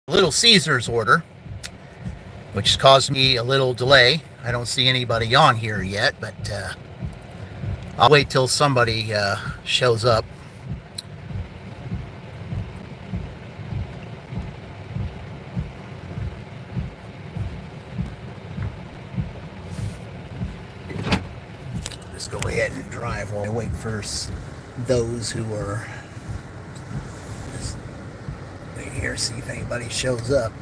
Little Caesars order, which caused me a little delay. I don't see anybody on here yet, but I'll wait till somebody shows up. Just go ahead and drive while I wait for those who are. Just wait here, see if anybody shows up.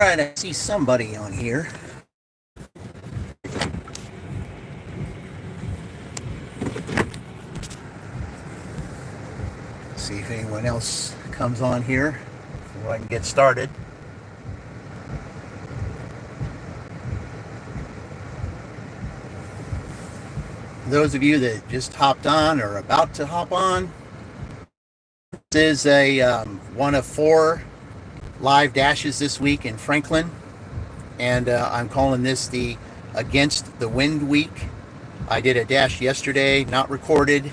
All right, I see somebody on here. See if anyone else comes on here before I can get started. Those of you that just hopped on or about to hop on, this is a one of 4 live dashes this week in Franklin, and I'm calling this the Against the Wind Week. I did a dash yesterday, not recorded,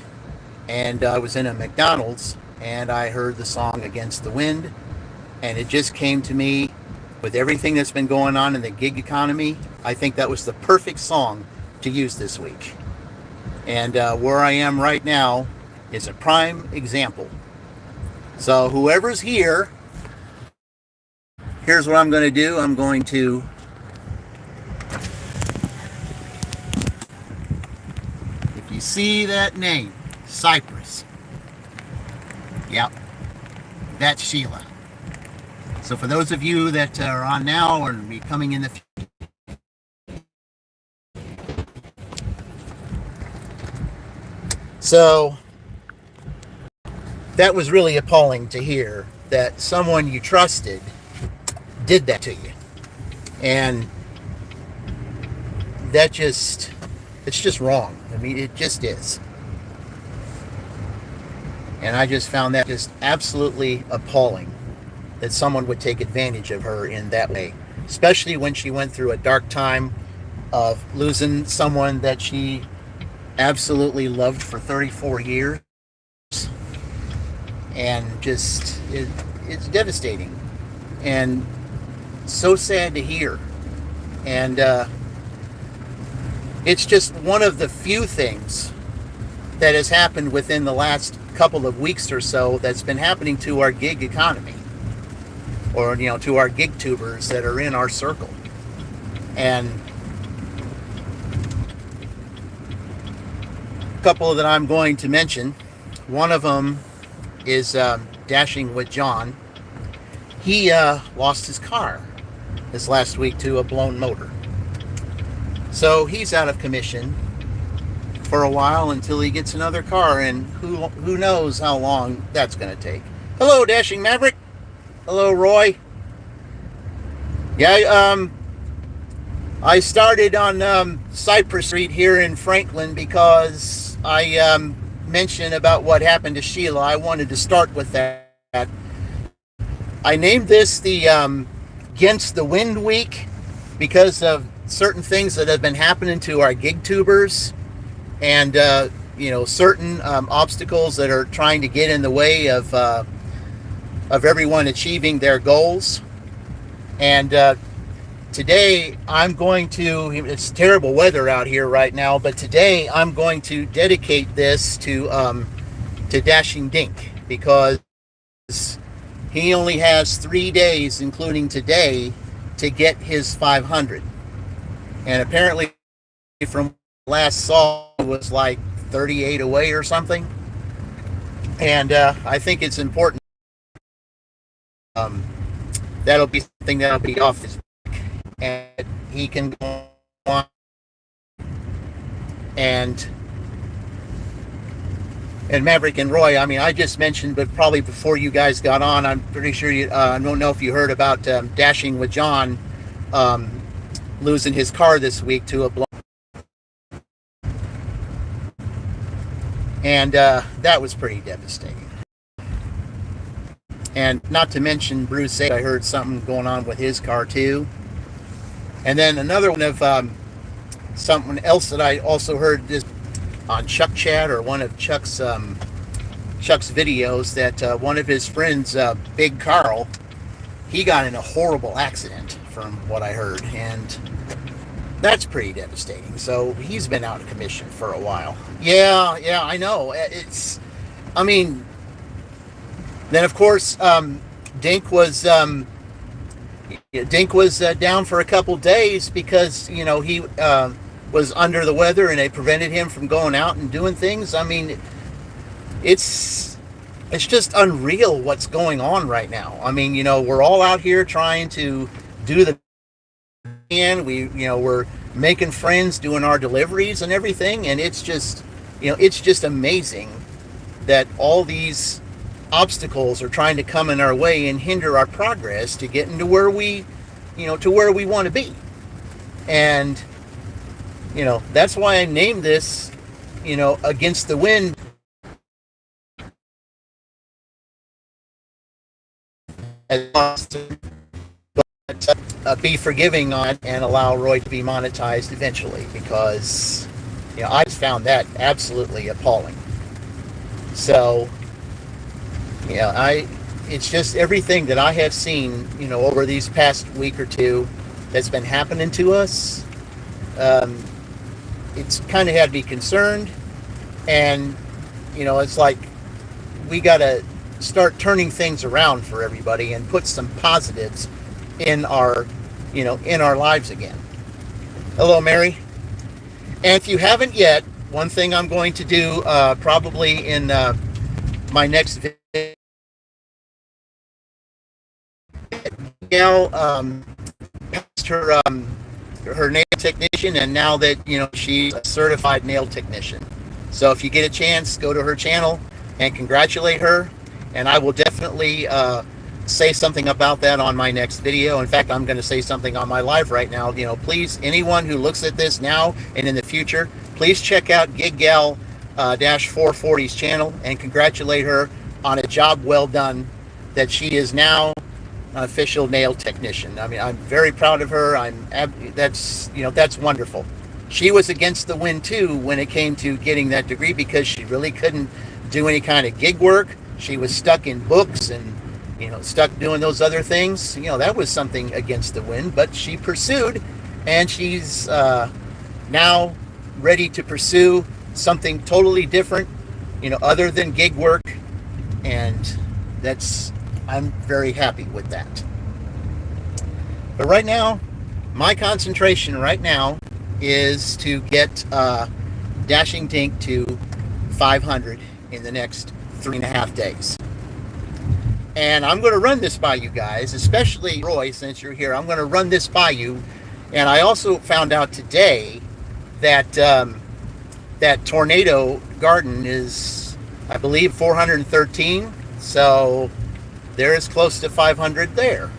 and I was in a McDonald's and I heard the song Against the Wind, and it just came to me with everything that's been going on in the gig economy. I think that was the perfect song to use this week. And where I am right now is a prime example. So whoever's here, here's what I'm going to do. I'm going to if you see that name, Cypress. Yep, that's Sheila. So for those of you that are on now or be coming in the future, so that was really appalling to hear that someone you trusted did that to you. And it's just wrong. I mean, it just is. And I just found that just absolutely appalling that someone would take advantage of her in that way, especially when she went through a dark time of losing someone that she absolutely loved for 34 years. And just, it's devastating and so sad to hear. And it's just one of the few things that has happened within the last couple of weeks or so that's been happening to our gig economy, or to our gig tubers that are in our circle. And a couple that I'm going to mention, one of them is Dashing with John. He lost his car this last week to a blown motor. So he's out of commission for a while until he gets another car, and who knows how long that's going to take. Hello, Dashing Maverick. Hello, Roy. Yeah, I started on Cypress Street here in Franklin because I mentioned about what happened to Sheila. I wanted to start with that. I named this the Against the Wind Week because of certain things that have been happening to our gig tubers, and certain obstacles that are trying to get in the way of everyone achieving their goals. And today I'm going to, it's terrible weather out here right now, but today I'm going to dedicate this to Dashing Dink, because he only has 3 days, including today, to get his 500. And apparently from last saw, it was like 38 away or something. And I think it's important. That'll be something that'll be off his back, and he can go on and And Maverick and Roy, I mean, I just mentioned, but probably before you guys got on, I'm pretty sure you, I don't know if you heard about Dashing with John losing his car this week to a blow. And that was pretty devastating. And not to mention Bruce, I heard something going on with his car too. And then another one of something else that I also heard this on Chuck Chat, or one of Chuck's videos, that one of his friends, Big Carl, he got in a horrible accident from what I heard, and that's pretty devastating. So he's been out of commission for a while. Yeah, I know. I mean, then of course Dink was down for a couple days because he was under the weather, and they prevented him from going out and doing things. I mean, it's just unreal what's going on right now. I mean, we're all out here trying to do the and we're making friends, doing our deliveries and everything, and it's just amazing that all these obstacles are trying to come in our way and hinder our progress to get into where we want to be. And that's why I named this Against the Wind. But be forgiving on it and allow Roy to be monetized eventually, because I just found that absolutely appalling. So it's just everything that I have seen over these past week or two that's been happening to us. It's kind of had to be concerned, and it's like we got to start turning things around for everybody and put some positives in our lives again. Hello, Mary. And if you haven't yet, one thing I'm going to do probably in my next video, passed her nail technician, and now that she's a certified nail technician. So if you get a chance, go to her channel and congratulate her, and I will definitely say something about that on my next video. In fact, I'm going to say something on my live right now. Please, anyone who looks at this now and in the future, please check out GigGal 440's channel and congratulate her on a job well done, that she is now an official nail technician. I mean, I'm very proud of her. That's wonderful. She was against the wind too when it came to getting that degree, because she really couldn't do any kind of gig work. She was stuck in books and stuck doing those other things. That was something against the wind, but she pursued, and she's now ready to pursue something totally different, other than gig work, and I'm very happy with that. But right now, my concentration right now is to get Dashing Dink to 500 in the next 3.5 days. And I'm going to run this by you guys, especially Roy, since you're here. I'm going to run this by you. And I also found out today that that Tornado Garden is, I believe, 413. So there is close to 500 there.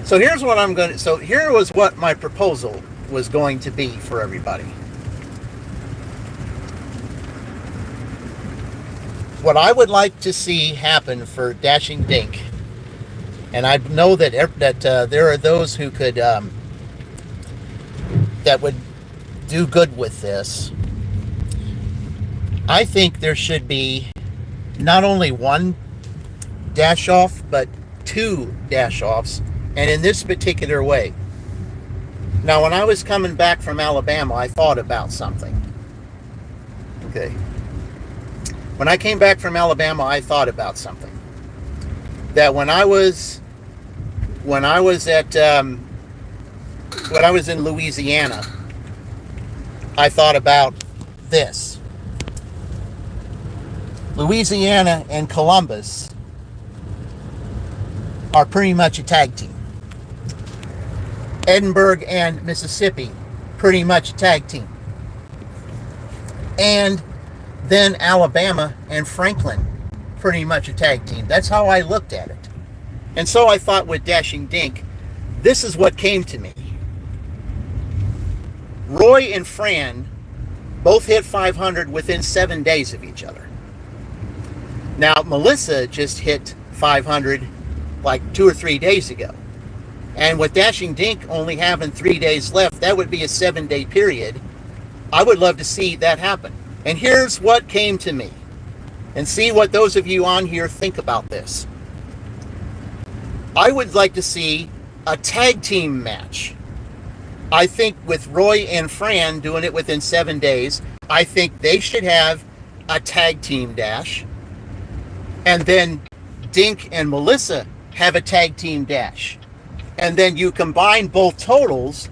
So here's what here was what my proposal was going to be for everybody. What I would like to see happen for Dashing Dink, and I know that there are those who could that would do good with this. I think there should be not only one dash off, but 2 dash offs, and in this particular way. Now, when I was coming back from Alabama, I thought about something. Okay. When I came back from Alabama, I thought about something. That when I was in Louisiana, I thought about this. Louisiana and Columbus are pretty much a tag team. Edinburgh and Mississippi, pretty much a tag team. and then Alabama and Franklin pretty much a tag team. That's how I looked at it. And so I thought with Dashing Dink, this is what came to me. Roy and Fran both hit 500 within 7 days of each other. Now, Melissa just hit 500 like 2 or 3 days ago. And with Dashing Dink only having 3 days left, that would be a 7-day period. I would love to see that happen. And here's what came to me. And see what those of you on here think about this. I would like to see a tag team match. I think with Roy and Fran doing it within 7 days, I think they should have a tag team dash. And then Dink and Melissa have a tag team dash. And then you combine both totals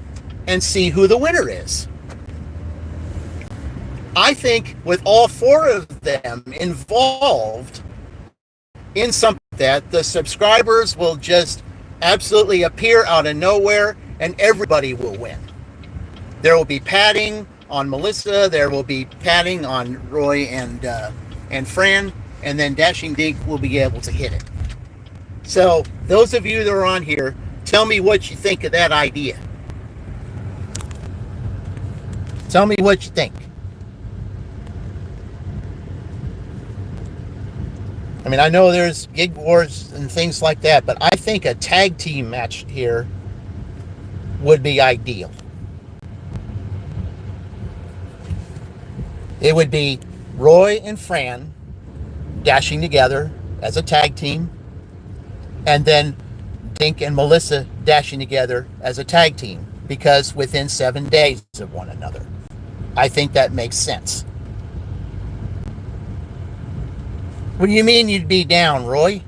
and see who the winner is. I think with all 4 of them involved in something like that, the subscribers will just absolutely appear out of nowhere and everybody will win. There will be padding on Melissa, there will be padding on Roy and Fran, and then Dashing Dink will be able to hit it. So those of you that are on here, tell me what you think of that idea. Tell me what you think. I mean, I know there's gig wars and things like that, but I think a tag team match here would be ideal. It would be Roy and Fran dashing together as a tag team, and then Dink and Melissa dashing together as a tag team, because within 7 days of one another. I think that makes sense. What do you mean you'd be down, Roy?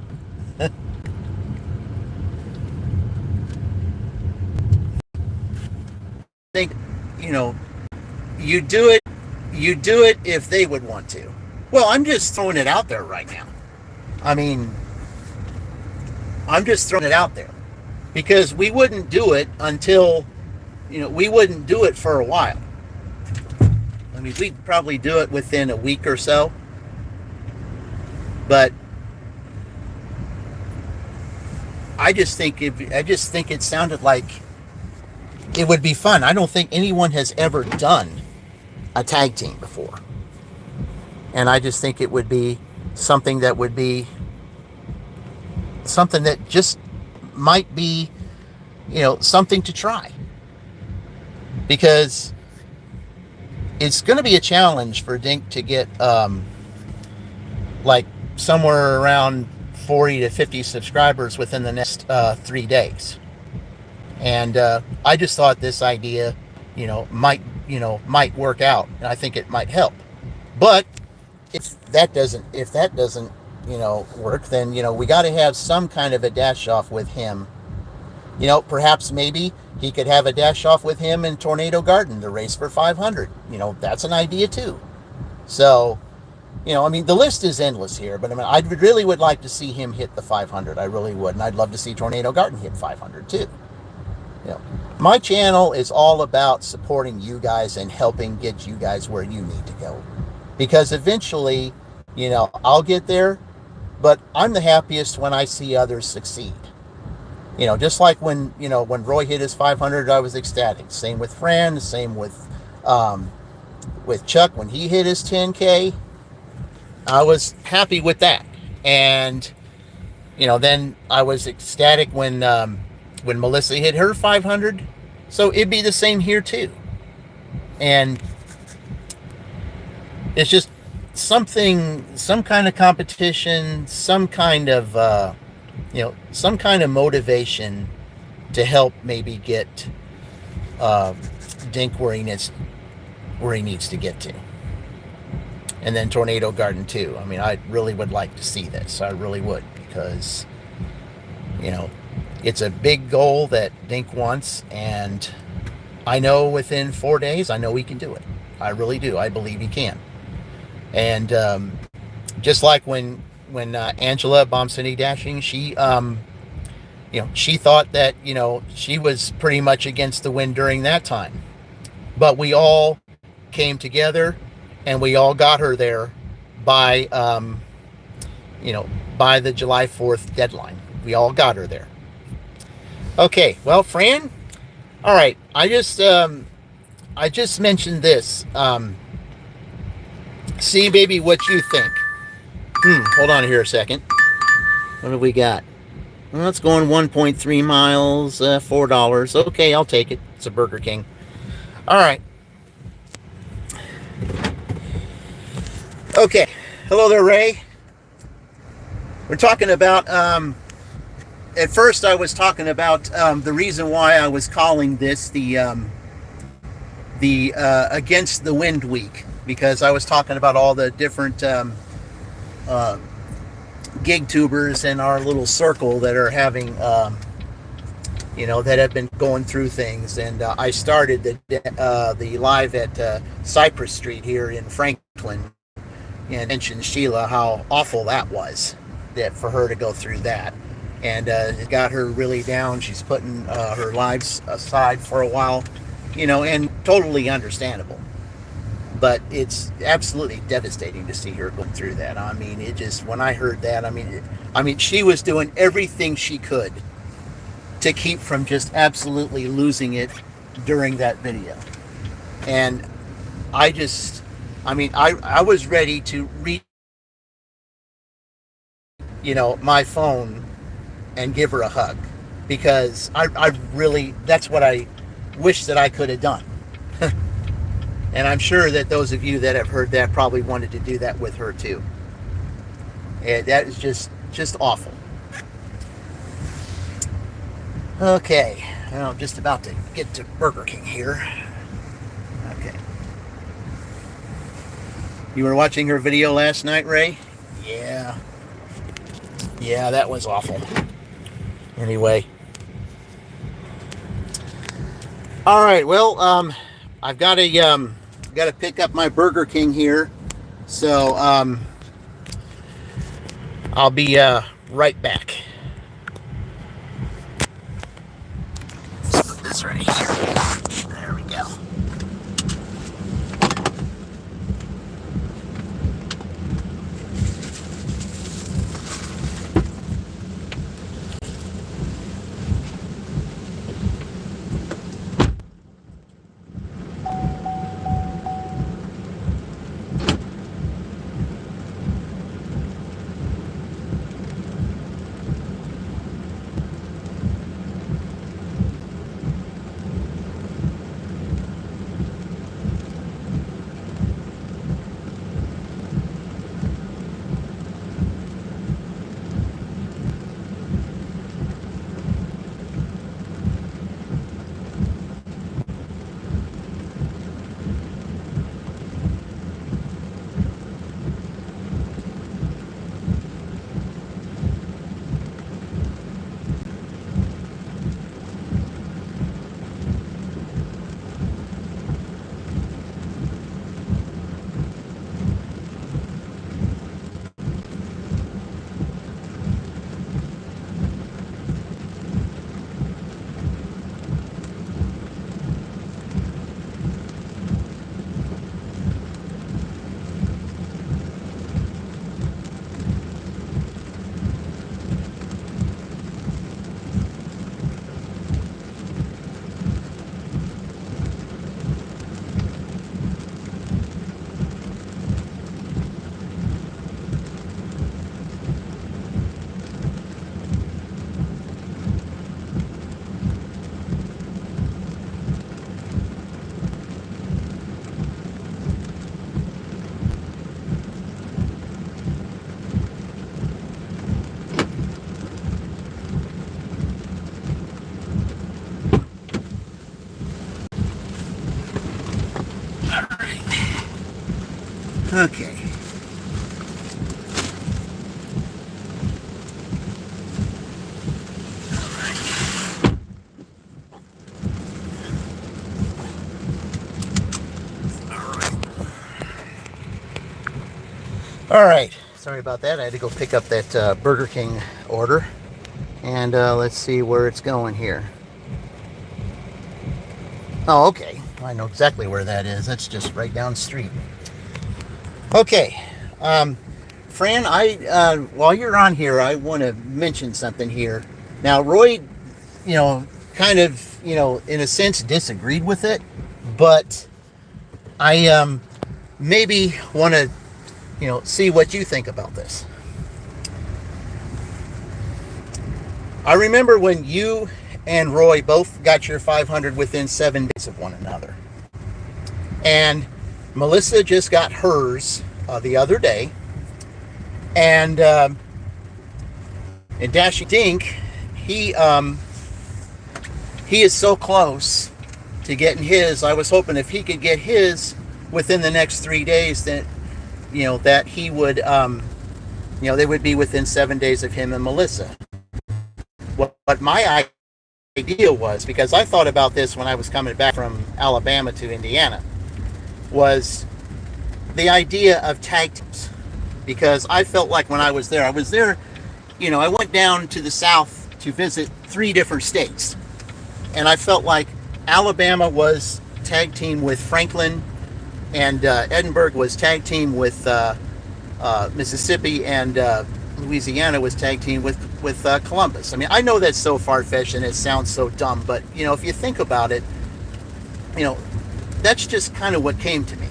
Think, you do it if they would want to. Well, I'm just throwing it out there right now. I mean, I'm just throwing it out there because we wouldn't do it until, we wouldn't do it for a while. I mean, we'd probably do it within a week or so. But I just think it sounded like it would be fun. I don't think anyone has ever done a tag team before. And I just think it would be something that just might be, something to try. Because it's going to be a challenge for Dink to get like somewhere around 40 to 50 subscribers within the next 3 days. And I just thought this idea, might work out, and I think it might help. But if that doesn't, work, then, we got to have some kind of a dash off with him. Perhaps maybe he could have a dash off with him in Tornado Garden, the race for 500. That's an idea too. So, the list is endless here, but I really would like to see him hit the 500. I really would. And I'd love to see Tornado Garden hit 500 too. My channel is all about supporting you guys and helping get you guys where you need to go. Because eventually, I'll get there, but I'm the happiest when I see others succeed. Just like when Roy hit his 500, I was ecstatic. Same with Fran, same with Chuck when he hit his 10K. I was happy with that. And, then I was ecstatic when Melissa hit her 500. So it'd be the same here too. And it's just some kind of competition, some kind of motivation to help maybe get Dink where he needs to get to. And then Tornado Garden too. I really would like to see this. I really would, because, it's a big goal that Dink wants, and I know within 4 days, I know he can do it. I really do. I believe he can. And just like when Angela Bomb City Dashing, she she thought that she was pretty much against the wind during that time, but we all came together and we all got her there by, you know, by the July 4th deadline. We all got her there. Okay, well, Fran, all right. I just mentioned this. See, baby, what you think. Hold on here a second. What have we got? Well, it's going 1.3 miles, $4. Okay, I'll take it. It's a Burger King. All right. Okay. Hello there, Ray. We're talking about, at first I was talking about the reason why I was calling this the Against the Wind Week, because I was talking about all the different gig tubers in our little circle that are having, that have been going through things. And I started the live at Cypress Street here in Franklin, and mentioned Sheila, how awful that was, that for her to go through that. And it got her really down. She's putting her lives aside for a while, and totally understandable. But it's absolutely devastating to see her go through that. I mean, it just, when I heard that, I mean, she was doing everything she could to keep from just absolutely losing it during that video. And I was ready to reach, my phone and give her a hug, because I really, that's what I wish that I could have done. And I'm sure that those of you that have heard that probably wanted to do that with her too. And that is just awful. Okay, well, I'm just about to get to Burger King here. Okay. You were watching her video last night, Ray? Yeah. Yeah, that was awful. Anyway. All right, well, I've got to pick up my Burger King here, so I'll be right back. Let's put this right here. There we go. Okay. All right. Sorry about that. I had to go pick up that Burger King order. And let's see where it's going here. Oh, okay. I know exactly where that is. That's just right down the street. Okay. Um, Fran, while you're on here, I want to mention something here. Now, Roy, kind of, in a sense, disagreed with it, but I maybe want to, see what you think about this. I remember when you and Roy both got your 500 within 7 days of one another, and Melissa just got hers the other day, and Dashy Dink, he is so close to getting his. I was hoping if he could get his within the next 3 days, that that he would, they would be within 7 days of him and Melissa. What my idea was, because I thought about this when I was coming back from Alabama to Indiana, was the idea of tag teams. Because I felt like when I was there, I went down to the South to visit 3 different states. And I felt like Alabama was tag team with Franklin, and Edinburgh was tag team with Mississippi, and Louisiana was tag team with Columbus. I mean, I know that's so far-fetched and it sounds so dumb, but, if you think about it, that's just kind of what came to me.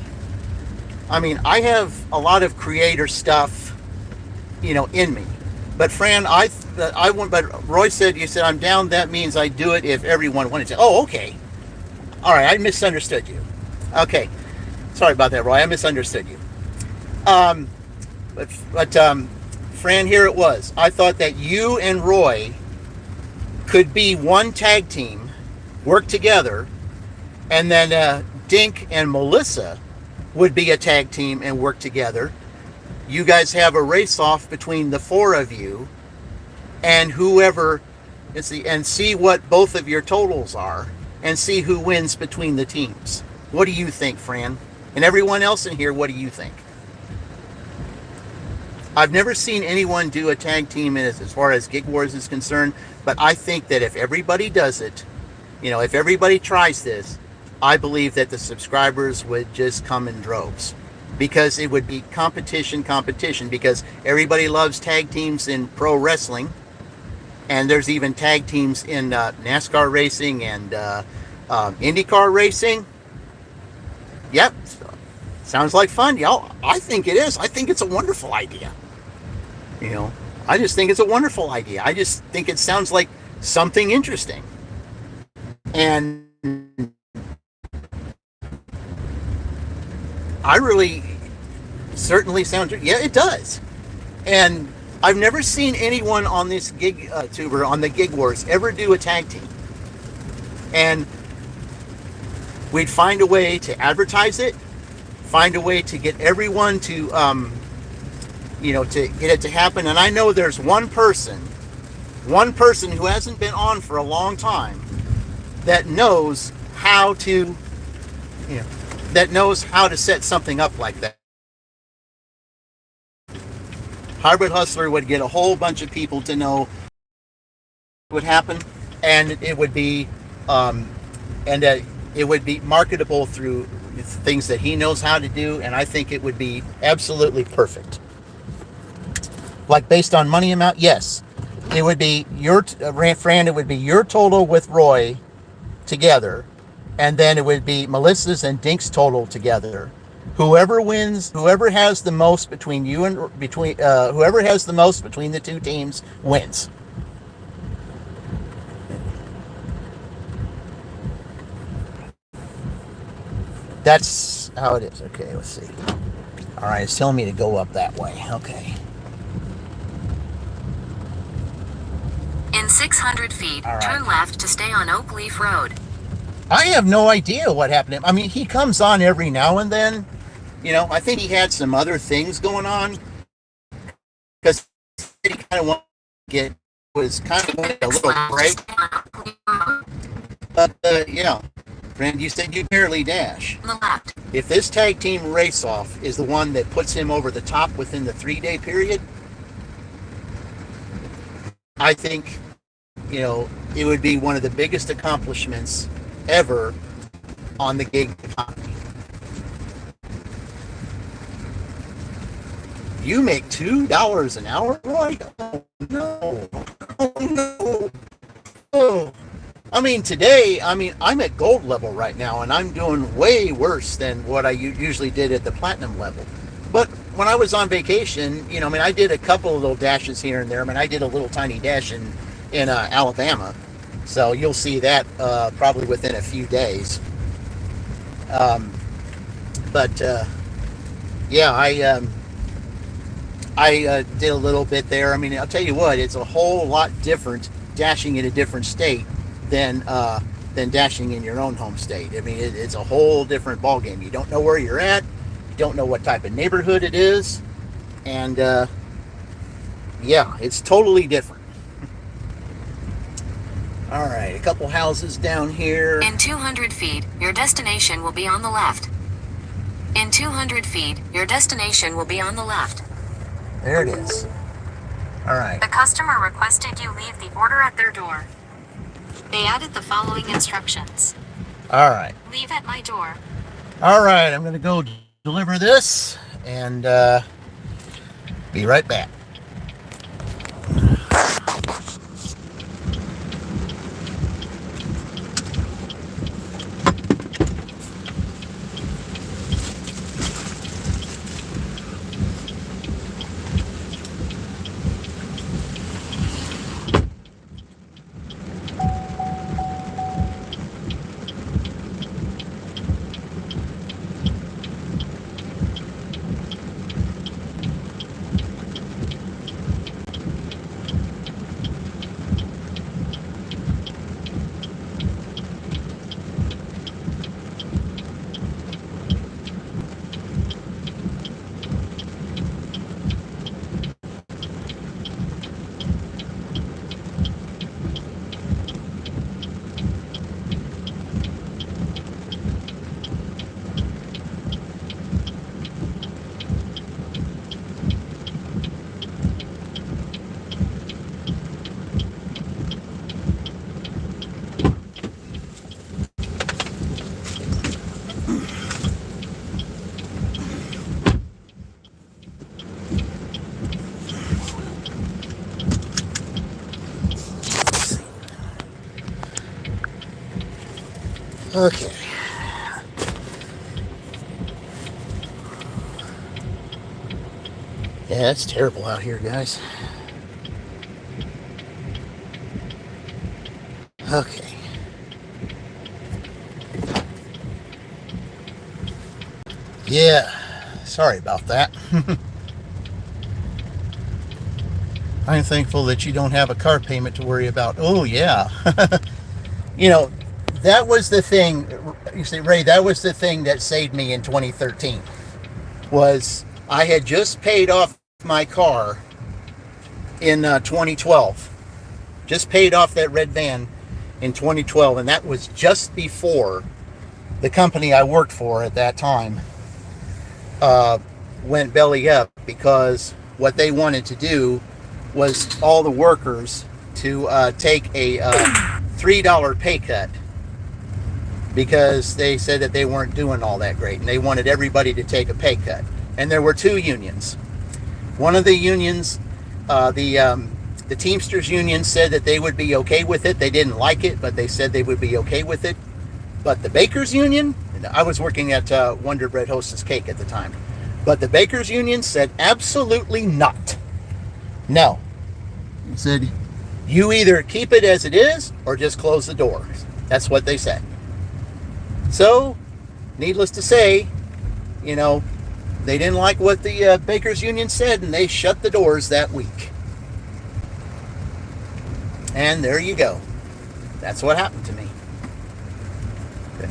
I mean, I have a lot of creator stuff, in me. But Fran, but Roy said, you said, I'm down. That means I do it if everyone wanted to. Oh, okay. All right. I misunderstood you. Okay. Sorry about that, Roy. I misunderstood you. But Fran, here it was. I thought that you and Roy could be one tag team, work together, and then Dink and Melissa would be a tag team and work together. You guys have a race off between the 4 of you, and and see what both of your totals are, and see who wins between the teams. What do you think, Fran? And everyone else in here, what do you think? I've never seen anyone do a tag team as far as Gig Wars is concerned, but I think that if everybody does it, if everybody tries this, I believe that the subscribers would just come in droves, because it would be competition, because everybody loves tag teams in pro wrestling, and there's even tag teams in NASCAR racing and IndyCar racing. Yep, sounds like fun, y'all. I think it is. I think it's a wonderful idea. I just think it's a wonderful idea. I just think it sounds like something interesting. And I really certainly sounds, yeah, it does. And I've never seen anyone on this gig tuber on the Gig Wars ever do a tag team. And we'd find a way to advertise it, find a way to get everyone to, to get it to happen. And I know there's one person who hasn't been on for a long time that knows how to, set something up like that. Hybrid Hustler would get a whole bunch of people to know what would happen, and it would be, it would be marketable through things that he knows how to do, and I think it would be absolutely perfect. Like based on money amount, yes, it would be Fran. It would be your total with Roy together, and then it would be Melissa's and Dink's total together. Whoever wins, whoever has the most between whoever has the most between the 2 teams wins. That's how it is. Okay, let's see. All right, it's telling me to go up that way. Okay. In 600 feet, right. Turn left to stay on Oak Leaf Road. I have no idea what happened. I mean, he comes on every now and then. I think he had some other things going on, because he kind of wanted to was kind of wanted a little break. But, Friend, you said you barely dash. If this tag team race-off is the one that puts him over the top within the 3-day period, I think, it would be one of the biggest accomplishments ever on the gig economy. You make $2 an hour, Roy? Oh, no. Oh, no. Oh. I mean, today, I'm at gold level right now, and I'm doing way worse than what I usually did at the platinum level. But when I was on vacation, I did a couple of little dashes here and there. I did a little tiny dash in Alabama. So you'll see that probably within a few days. But yeah, I did a little bit there. I'll tell you what, it's a whole lot different dashing in a different state than dashing in your own home state. It's a whole different ballgame. You don't know where you're at. You don't know what type of neighborhood it is. And yeah, it's totally different. All right, a couple houses down here. In 200 feet, your destination will be on the left. In 200 feet, your destination will be on the left. There it is. All right. The customer requested you leave the order at their door. They added the following instructions. All right. Leave at my door. All right, I'm going to go deliver this and be right back. Okay. Yeah, it's terrible out here, guys. Okay. Yeah, sorry about that. I'm thankful that you don't have a car payment to worry about. Oh, yeah. That was the thing, you see, Ray, that was the thing that saved me in 2013, was I had just paid off my car in 2012. Just paid off that red van in 2012, and that was just before the company I worked for at that time went belly up, because what they wanted to do was all the workers to take a $3 pay cut, because they said that they weren't doing all that great, and they wanted everybody to take a pay cut. And there were two unions. One of the unions, the Teamsters union, said that they would be okay with it. They didn't like it, but they said they would be okay with it. But the Bakers Union, I was working at Wonder Bread Hostess Cake at the time, but the Bakers Union said absolutely not. No. He said, you either keep it as it is or just close the doors. That's what they said. So, needless to say, they didn't like what the Bakers Union said, and they shut the doors that week. And there you go. That's what happened to me. Okay.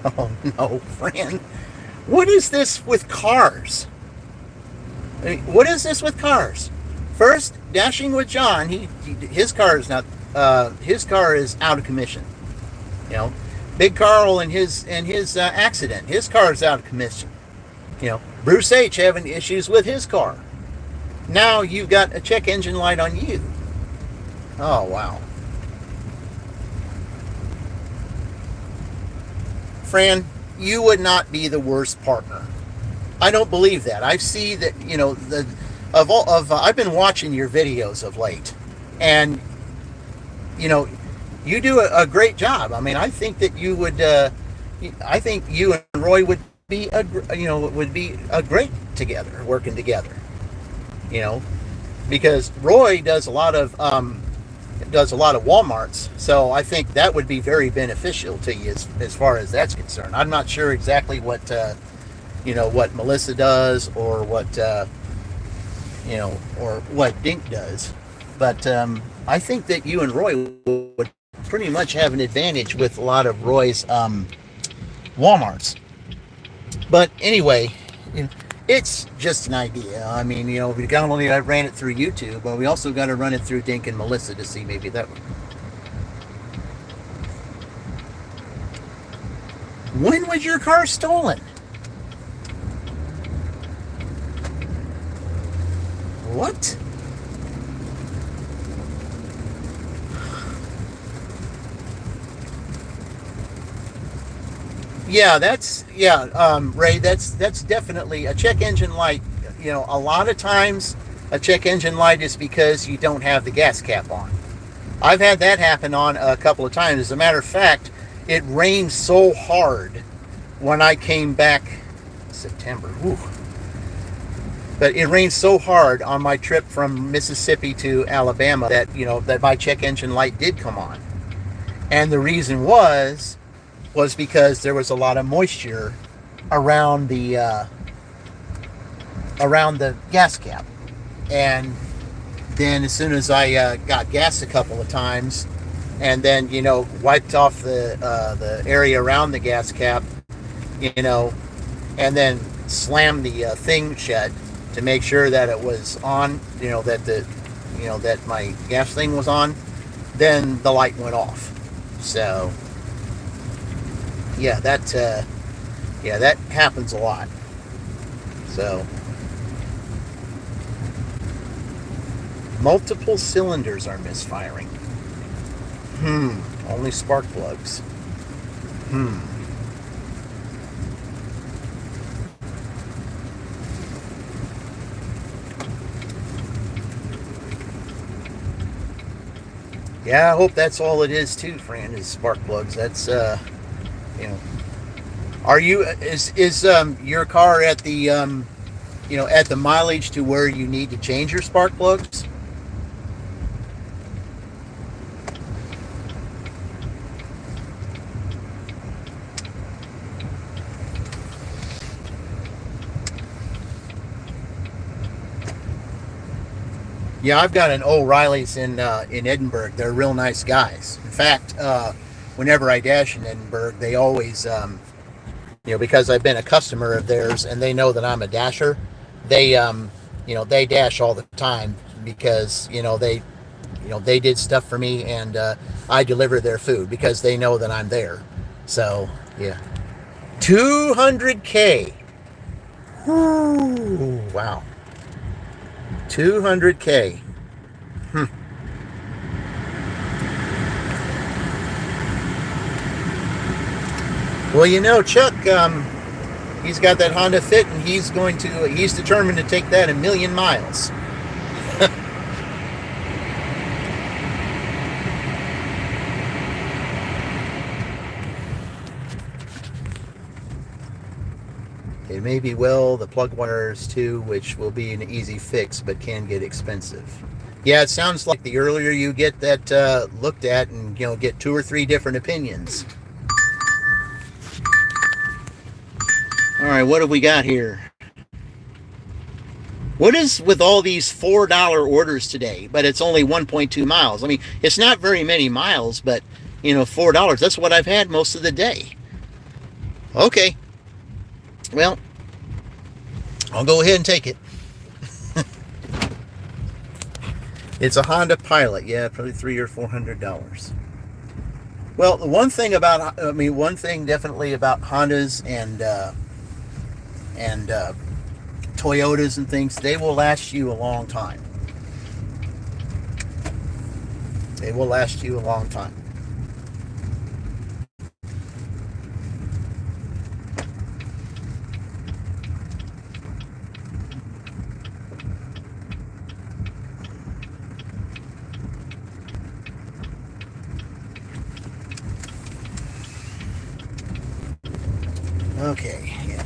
Oh no, Fran. What is this with cars? What is this with cars? First, dashing with John, his car is not. His car is out of commission. Big Carl and his accident, his car is out of commission. Bruce H having issues with his car. Now you've got a check engine light on you. Oh wow. Fran, you would not be the worst partner. I don't believe that. I see that, I've been watching your videos of late, and you know, you do a great job. I mean, I think that you would. I think you and Roy would be a great together, working together. You know, because Roy does a lot of WalMarts, so I think that would be very beneficial to you as far as that's concerned. I'm not sure exactly what what Melissa does, or what or what Dink does, but I think that you and Roy would pretty much have an advantage with a lot of Roy's WalMarts. But anyway, it's just an idea. I mean, we got only I ran it through YouTube, but we also got to run it through Dink and Melissa to see maybe that would. When was your car stolen? What? Ray, that's definitely a check engine light. A lot of times a check engine light is because you don't have the gas cap on. I've had that happen on a couple of times. As a matter of fact, it rained so hard when I came back September. Whew. But it rained so hard on my trip from Mississippi to Alabama that that my check engine light did come on, and the reason was because there was a lot of moisture around the gas cap, and then as soon as I got gas a couple of times, and then wiped off the area around the gas cap, and then slammed the thing shut to make sure that it was on, that my gas thing was on, then the light went off. So that happens a lot. So multiple cylinders are misfiring. Only spark plugs. Yeah, I hope that's all it is too, Fran, is spark plugs. That's Are you is your car at the at the mileage to where you need to change your spark plugs? Yeah, I've got an O'Reilly's in Edinburgh. They're real nice guys. In fact, whenever I dash in Edinburgh, they always, because I've been a customer of theirs and they know that I'm a dasher, they, they dash all the time because, they did stuff for me, and I deliver their food because they know that I'm there. So, yeah. 200K. Woo, wow. 200K. Well, Chuck, he's got that Honda Fit, and he's determined to take that 1,000,000 miles. It may be the plug wires too, which will be an easy fix, but can get expensive. Yeah, it sounds like the earlier you get that looked at and, get 2 or 3 different opinions. All right, what have we got here? What is with all these $4 orders today, but it's only 1.2 miles? I mean, it's not very many miles, but, $4, that's what I've had most of the day. Okay. Well, I'll go ahead and take it. It's a Honda Pilot. Yeah, probably $300 or $400. Well, one thing definitely about Hondas and Toyotas and things, they will last you a long time. They will last you a long time. Okay, yeah.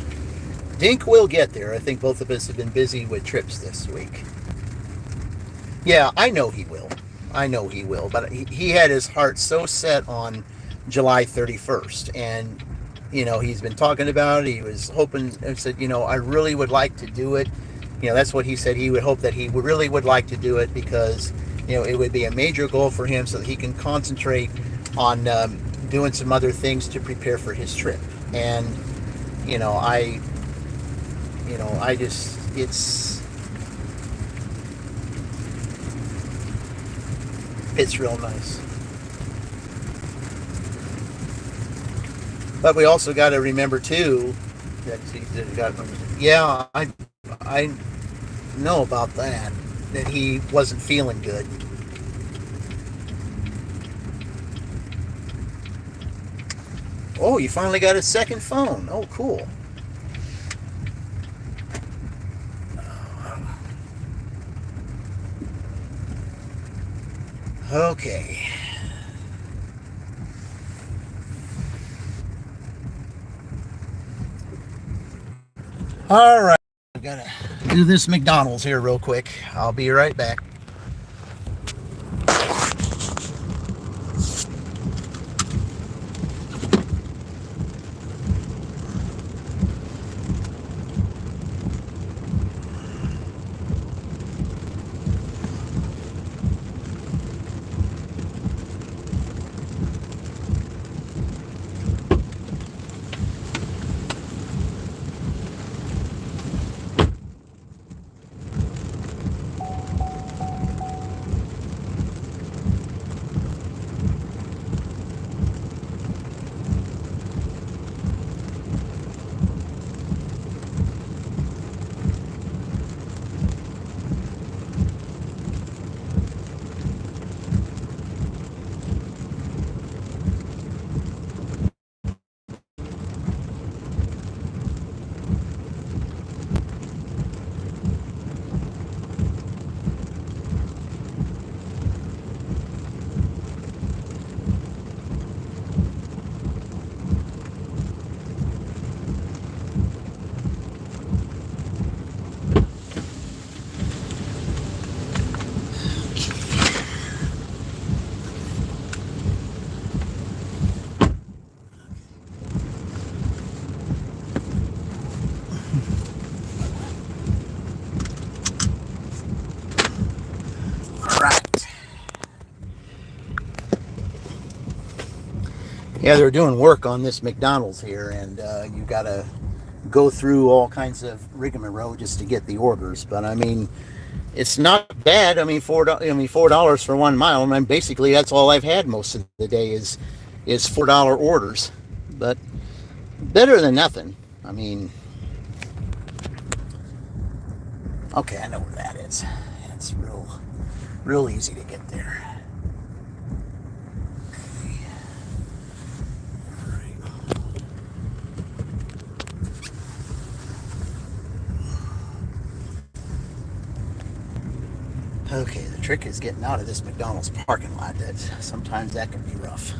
Dink will get there. I think both of us have been busy with trips this week. Yeah, I know he will. I know he will. But he had his heart so set on July 31st. And, he's been talking about it. He was hoping, and said, I really would like to do it. That's what he said. He would hope that he really would like to do it because, it would be a major goal for him so that he can concentrate on doing some other things to prepare for his trip. And, you know, I, I just, it's real nice. But we also got to remember too that yeah, I know about that he wasn't feeling good. Oh, you finally got a second phone. Oh, cool. Okay. All right. I gotta do this McDonald's here real quick. I'll be right back. Right. Yeah, they're doing work on this McDonald's here, and you gotta go through all kinds of rigmarole just to get the orders. But I mean, it's not bad. I mean, $4 for 1 mile. I mean, basically that's all I've had most of the day is $4 orders. But better than nothing. I mean, okay, I know where that is. It's real easy to get there. Okay, the trick is getting out of this McDonald's parking lot. Sometimes that can be rough.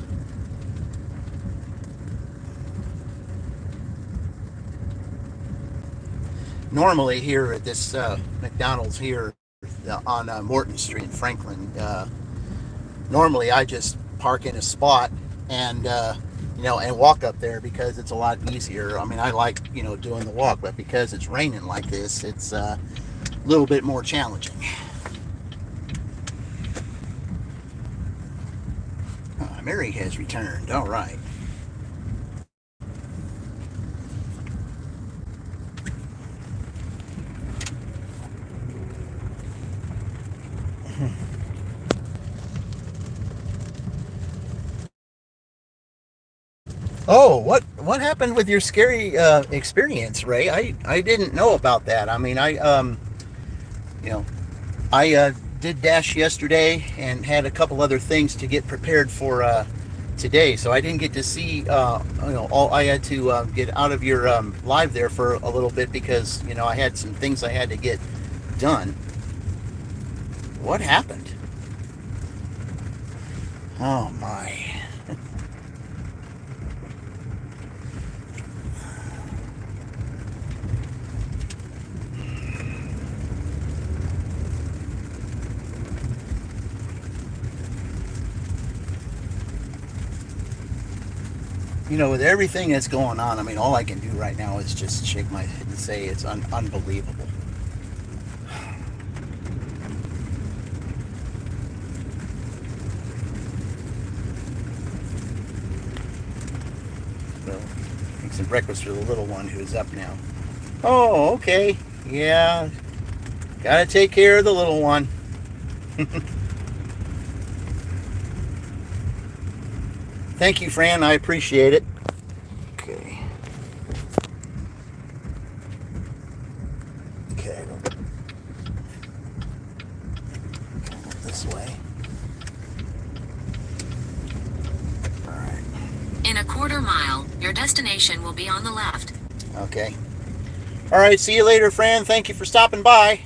Normally here at this McDonald's here on Morton Street in Franklin, normally I just park in a spot and and walk up there because it's a lot easier. I mean, I like doing the walk, but because it's raining like this, it's a little bit more challenging. Mary has returned. All right. Oh, what happened with your scary experience, Ray? I didn't know about that. I mean, you know, I did dash yesterday and had a couple other things to get prepared for today, so I didn't get to see. All I had to get out of your live there for a little bit because I had some things I had to get done. What happened? Oh my. with everything that's going on, I mean, all I can do right now is just shake my head and say it's unbelievable. Well, make some breakfast for the little one who's up now. Oh, okay. Yeah, gotta take care of the little one. Thank you, Fran. I appreciate it. Okay. Okay. This way. All right. In a quarter mile, your destination will be on the left. Okay. All right. See you later, Fran. Thank you for stopping by.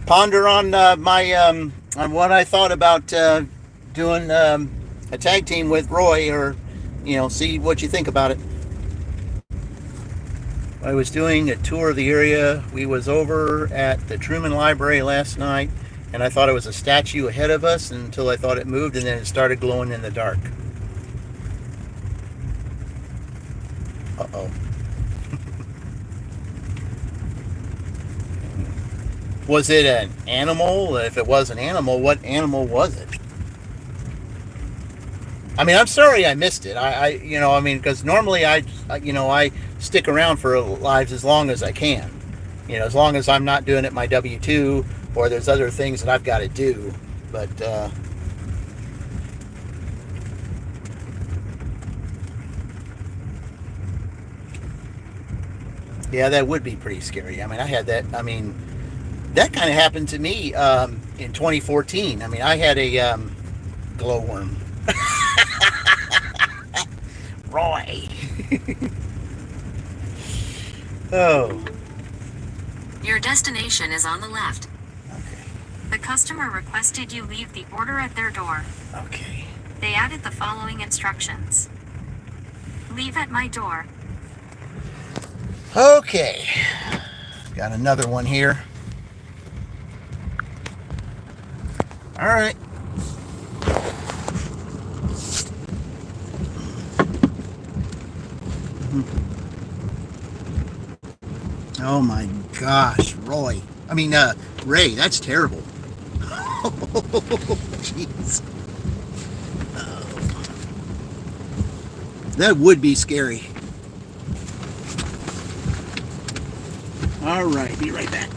Ponder on on what I thought about doing a tag team with Roy, or see what you think about it. I was doing a tour of the area. We was over at the Truman Library last night, and I thought it was a statue ahead of us until I thought it moved, and then it started glowing in the dark. Uh-oh. Was it an animal? If it was an animal, what animal was it? I mean, I'm sorry I missed it. Because normally I stick around for lives as long as I can. As long as I'm not doing it my W-2 or there's other things that I've got to do. But yeah, that would be pretty scary. I mean, I had that. I mean, that kind of happened to me in 2014. I mean, I had a glowworm. Roy. Oh. Your destination is on the left. Okay. The customer requested you leave the order at their door. Okay. They added the following instructions. Leave at my door. Okay. Got another one here. All right. Oh my gosh, Roy. I mean, Ray, that's terrible. Jeez. That would be scary. All right, be right back.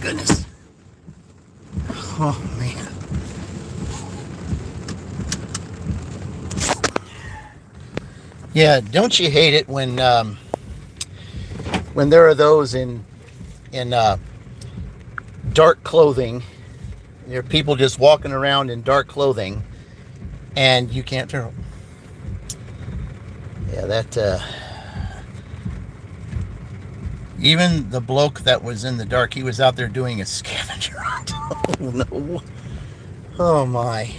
Goodness. Oh man. Yeah, don't you hate it when there are those in dark clothing? There are people just walking around in dark clothing, and you can't turn. Yeah, that. Even the bloke that was in the dark, he was out there doing a scavenger hunt. Oh no. Oh my.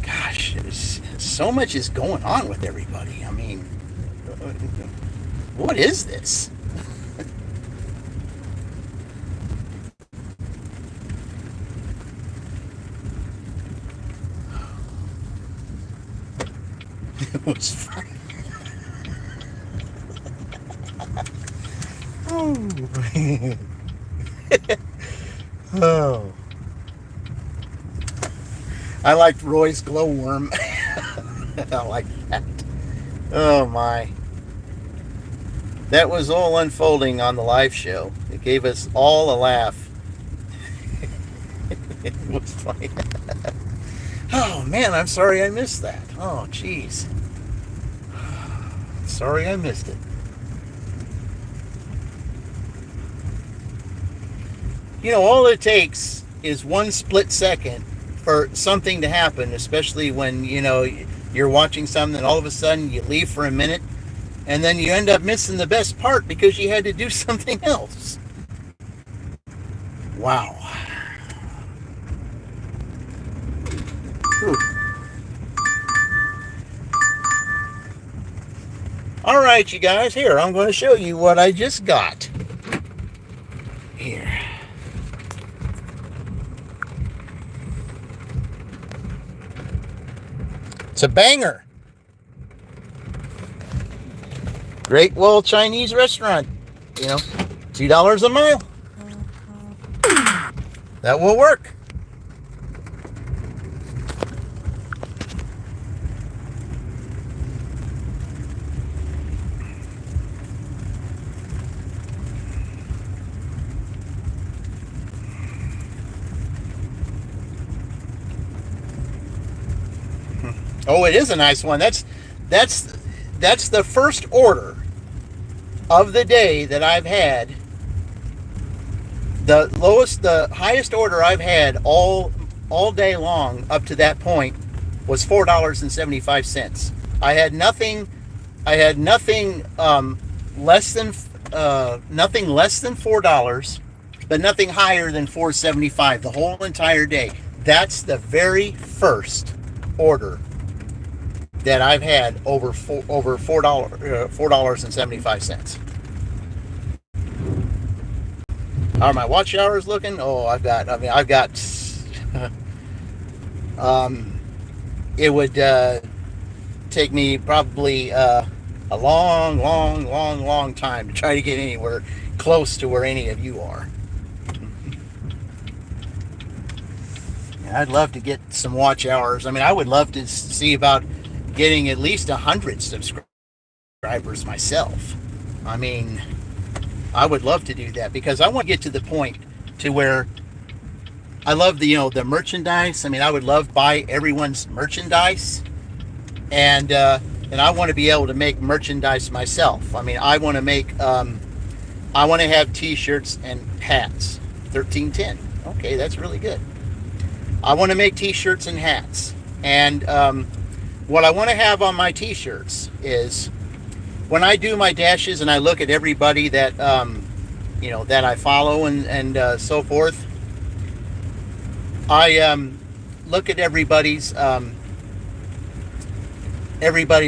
Gosh, so much is going on with everybody. I mean, what is this? It was fun. Oh. Oh. I liked Roy's glowworm. I like that. Oh my. That was all unfolding on the live show. It gave us all a laugh. It was funny. Oh man, I'm sorry I missed that. Oh jeez. Sorry I missed it. You know, all it takes is one split second for something to happen, especially when, you know, you're watching something and all of a sudden you leave for a minute and then you end up missing the best part because you had to do something else. Wow. Whew. All right, you guys, here, I'm going to show you what I just got. Here. It's a banger. Great Wall Chinese restaurant. You know, $2 a mile. That will work. Oh, it is a nice one. That's the first order of the day that I've had. The highest order I've had all day long up to that point was $4.75. I had nothing less than $4, but nothing higher than $4.75 the whole entire day. That's the very first order that I've had over $4.75. How are my watch hours looking? Oh, I've got it would take me probably a long time to try to get anywhere close to where any of you are. I'd love to get some watch hours. I mean, I would love to see about getting at least 100 subscribers myself. I mean, I would love to do that because I want to get to the point to where I love the merchandise. I mean, I would love to buy everyone's merchandise, and I want to be able to make merchandise myself. I mean, I want to have T-shirts and hats. 1310. Okay, that's really good. I want to make T-shirts and hats, and what I want to have on my T-shirts is when I do my dashes and I look at everybody that that I follow and so forth. I look at everybody's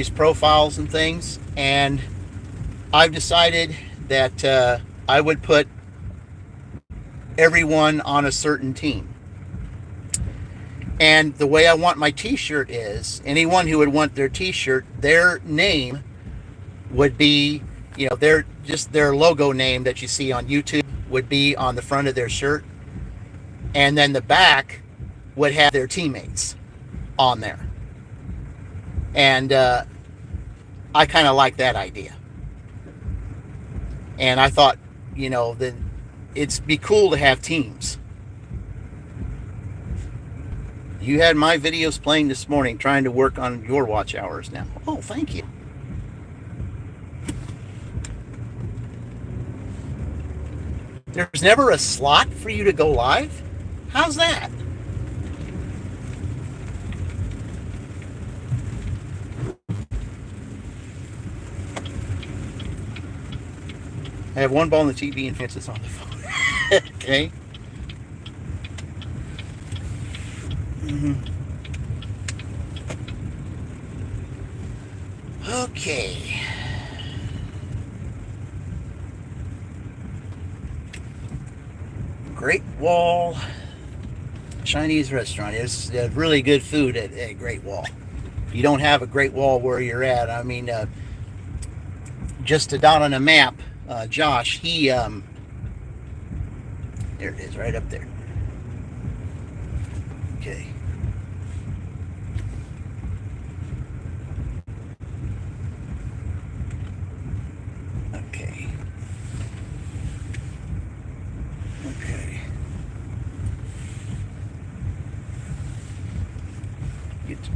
profiles and things, and I've decided that I would put everyone on a certain team. And the way I want my T-shirt is, anyone who would want their T-shirt, their name would be, their logo name that you see on YouTube would be on the front of their shirt, and then the back would have their teammates on there. And I kind of like that idea. And I thought, that it'd be cool to have teams. You had my videos playing this morning trying to work on your watch hours now. Oh, thank you. There's never a slot for you to go live? How's that? I have one ball on the TV and Francis on the phone. Okay. Okay. Great Wall Chinese restaurant. It's really good food at Great Wall. If you don't have a Great Wall where you're at, I mean, just to dot on a map, Josh, there it is, right up there.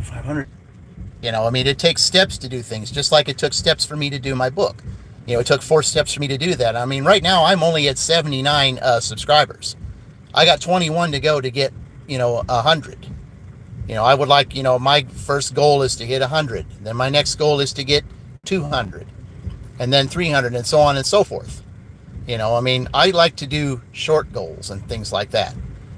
500. I mean, it takes steps to do things, just like it took steps for me to do my book. It took 4 steps for me to do that. I mean, right now I'm only at 79 subscribers. I got 21 to go to get, 100. I would like, my first goal is to hit 100. Then my next goal is to get 200. And then 300 and so on and so forth. I mean, I like to do short goals and things like that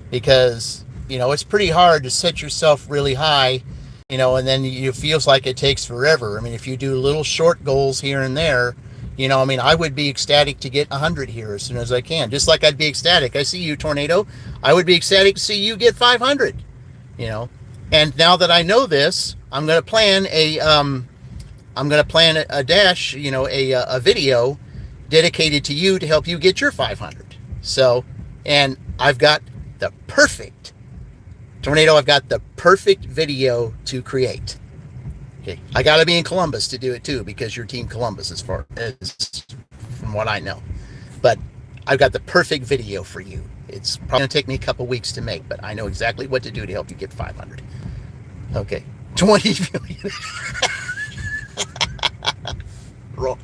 because, it's pretty hard to set yourself really high, and then it feels like it takes forever. I mean, if you do little short goals here and there, I mean, I would be ecstatic to get 100 here as soon as I can. Just like I'd be ecstatic. I see you, Tornado. I would be ecstatic to see you get 500, And now that I know this, I'm going to plan a dash, a video dedicated to you to help you get your 500. So, and I've got the perfect video to create. Okay. I got to be in Columbus to do it too, because you're Team Columbus as far as from what I know. But I've got the perfect video for you. It's probably going to take me a couple weeks to make, but I know exactly what to do to help you get 500. Okay. 20 million. Roy.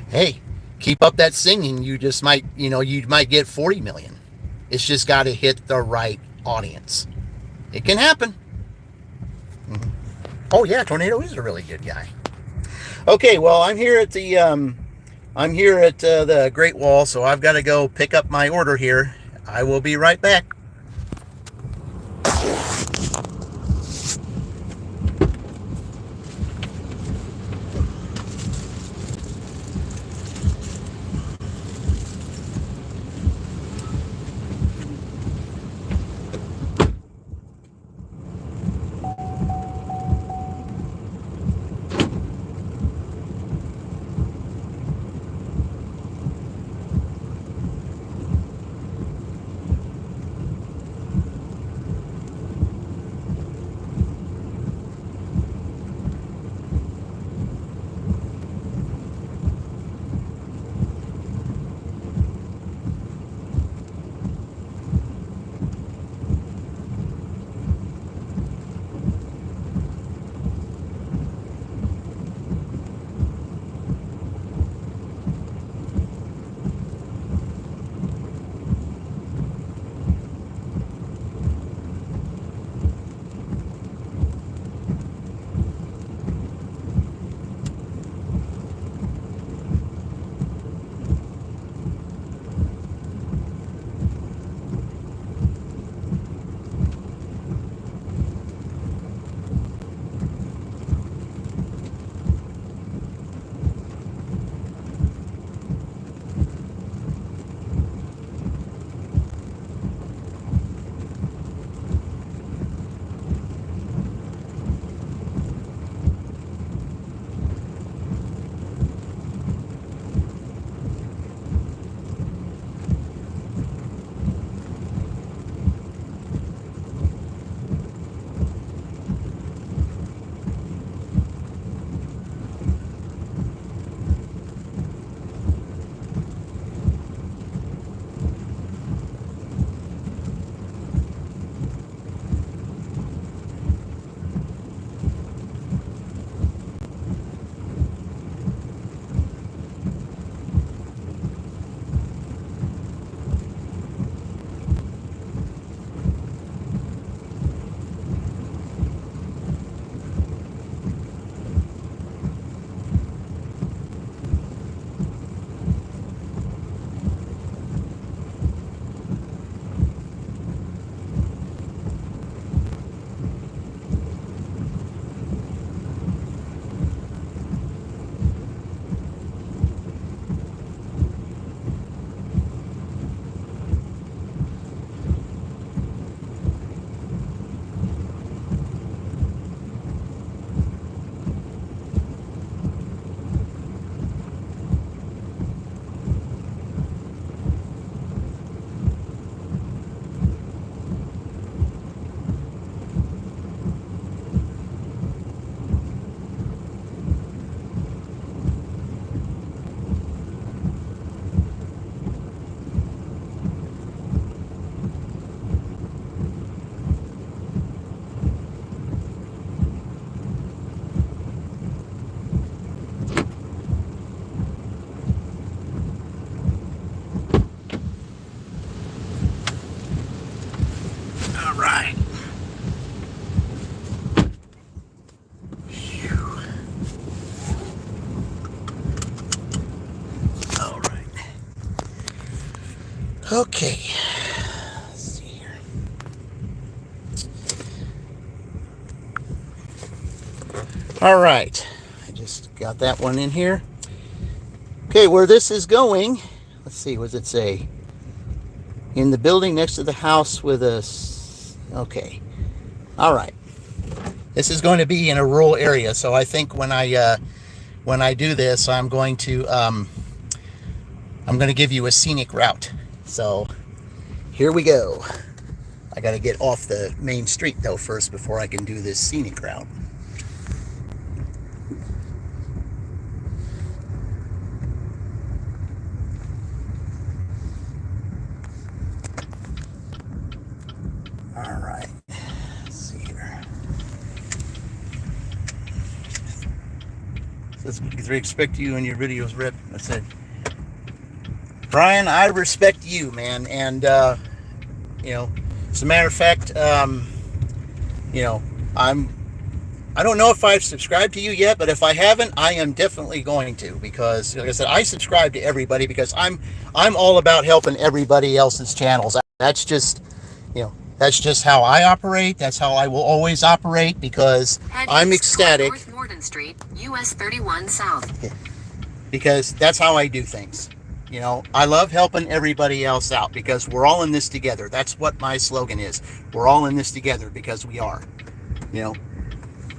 Hey, keep up that singing. You just might, you might get 40 million. It's just got to hit the right audience. It can happen. Mm-hmm. Oh yeah, Tornado is a really good guy. Okay, well, I'm here at the Great Wall, so I've got to go pick up my order here. I will be right back. Okay. Let's see here. All right. I just got that one in here. Okay, where this is going, let's see, what does it say? In the building next to the house with us. Okay. All right. This is going to be in a rural area, so I think when I do this, I'm going to give you a scenic route. So here we go. I got to get off the main street though first before I can do this scenic route. All right. Let's see here. Says we respect you and your videos, Rip. I said, Brian, I respect you, man, and as a matter of fact, I don't know if I've subscribed to you yet, but if I haven't, I am definitely going to, because, like I said, I subscribe to everybody because I'm all about helping everybody else's channels. That's just how I operate. That's how I will always operate, because I'm ecstatic. North Morden Street, US 31 South. Because that's how I do things. I love helping everybody else out because we're all in this together. That's what my slogan is. We're all in this together because we are.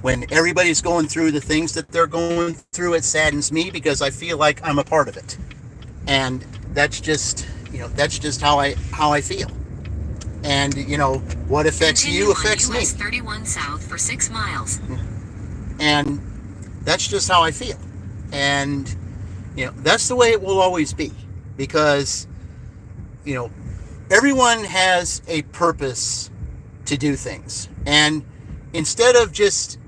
When everybody's going through the things that they're going through, it saddens me because I feel like I'm a part of it. And that's just how I feel. And what affects you affects me. US 31 South for 6 miles. And that's just how I feel. And that's the way it will always be, because everyone has a purpose to do things. And instead of just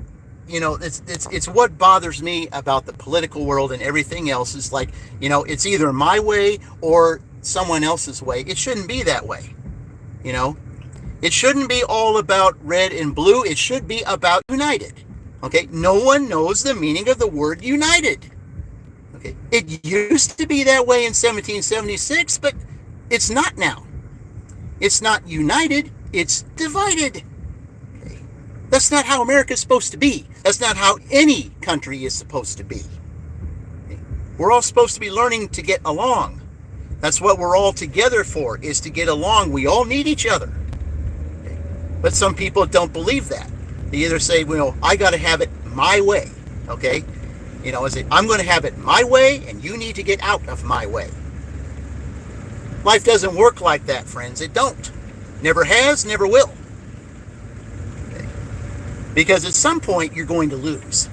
it's what bothers me about the political world and everything else is like, it's either my way or someone else's way. It shouldn't be that way. It shouldn't be all about red and blue. It should be about united. Okay, no one knows the meaning of the word united. Okay, it used to be that way in 1776, but it's not now. It's not united, it's divided. Okay. That's not how America's supposed to be. That's not how any country is supposed to be. Okay. We're all supposed to be learning to get along. That's what we're all together for, is to get along. We all need each other. Okay. But some people don't believe that. They either say, I got to have it my way. Okay? I'm going to have it my way, and you need to get out of my way. Life doesn't work like that, friends. It don't. Never has, never will. Okay? Because at some point, you're going to lose.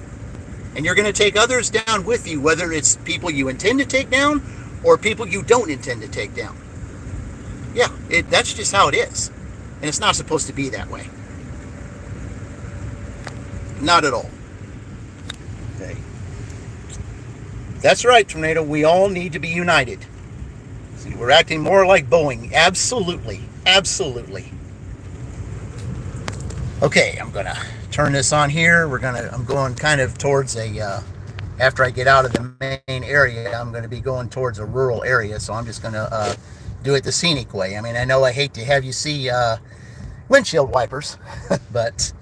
And you're going to take others down with you, whether it's people you intend to take down or people you don't intend to take down. Yeah, that's just how it is. And it's not supposed to be that way. Not at all. Okay. That's right, Tornado. We all need to be united. See, we're acting more like Boeing. Absolutely. Absolutely. Okay, I'm going to turn this on here. I'm going kind of towards after I get out of the main area, I'm going to be going towards a rural area, so I'm just going to do it the scenic way. I mean, I know I hate to have you see windshield wipers, but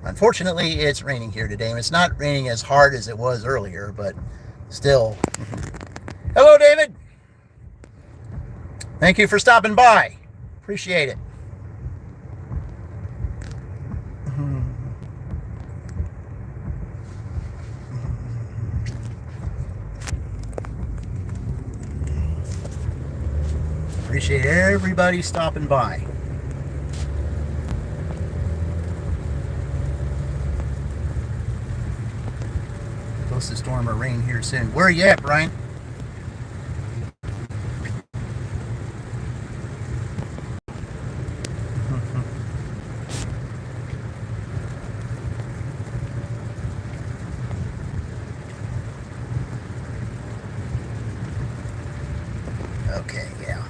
unfortunately, it's raining here today, and it's not raining as hard as it was earlier, but still. Hello, David. Thank you for stopping by. Appreciate it. Appreciate everybody stopping by. Supposed to storm or rain here soon. Where are you at, Brian? Okay, yeah.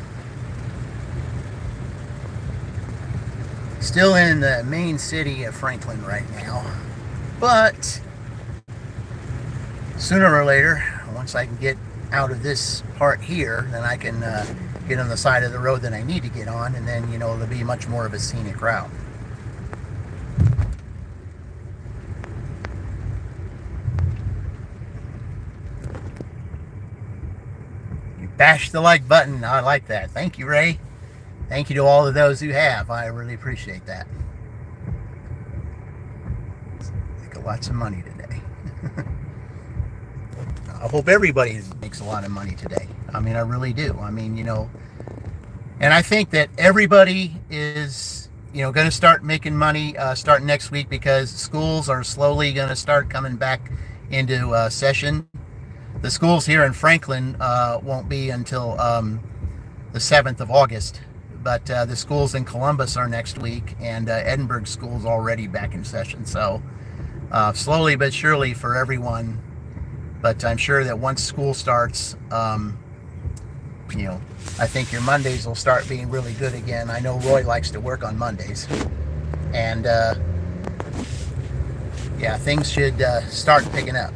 Still in the main city of Franklin right now. But sooner or later, once I can get out of this part here, then I can get on the side of the road that I need to get on, and then, there'll be much more of a scenic route. You bash the like button. I like that. Thank you, Ray. Thank you to all of those who have. I really appreciate that. Make lots of money today. I hope everybody makes a lot of money today. I mean, I really do. I mean, and I think that everybody is, going to start making money starting next week, because schools are slowly going to start coming back into session. The schools here in Franklin won't be until the 7th of August, but the schools in Columbus are next week, and Edinburgh school's already back in session. So slowly but surely for everyone. But I'm sure that once school starts, I think your Mondays will start being really good again. I know Roy likes to work on Mondays. And, yeah, things should start picking up,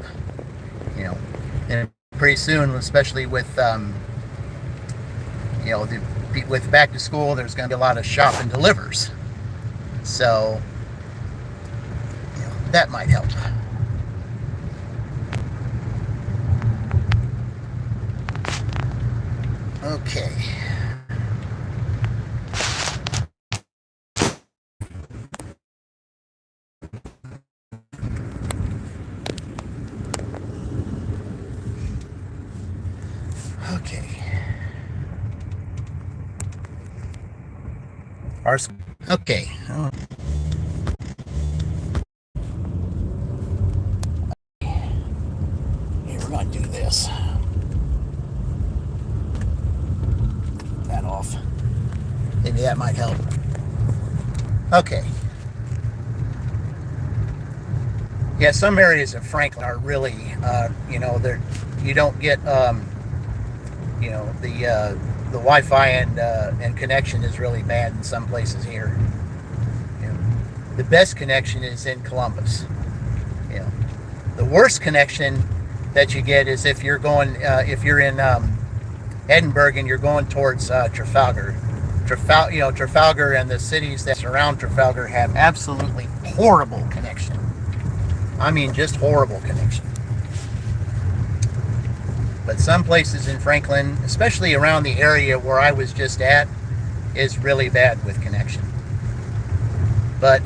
And pretty soon, especially with, with back to school, there's going to be a lot of shop and delivers. So, that might help. Okay. Okay. Okay. Here, we're going to do this. That off. Maybe that might help. Okay. Yeah, some areas of Franklin are really, they're, you don't get, the Wi-Fi and connection is really bad in some places here. The best connection is in Columbus. The worst connection that you get is if you're going, if you're in Edinburgh and you're going towards Trafalgar. Trafalgar and the cities that surround Trafalgar have absolutely horrible connection. I mean, just horrible connection. But some places in Franklin, especially around the area where I was just at, is really bad with connection. But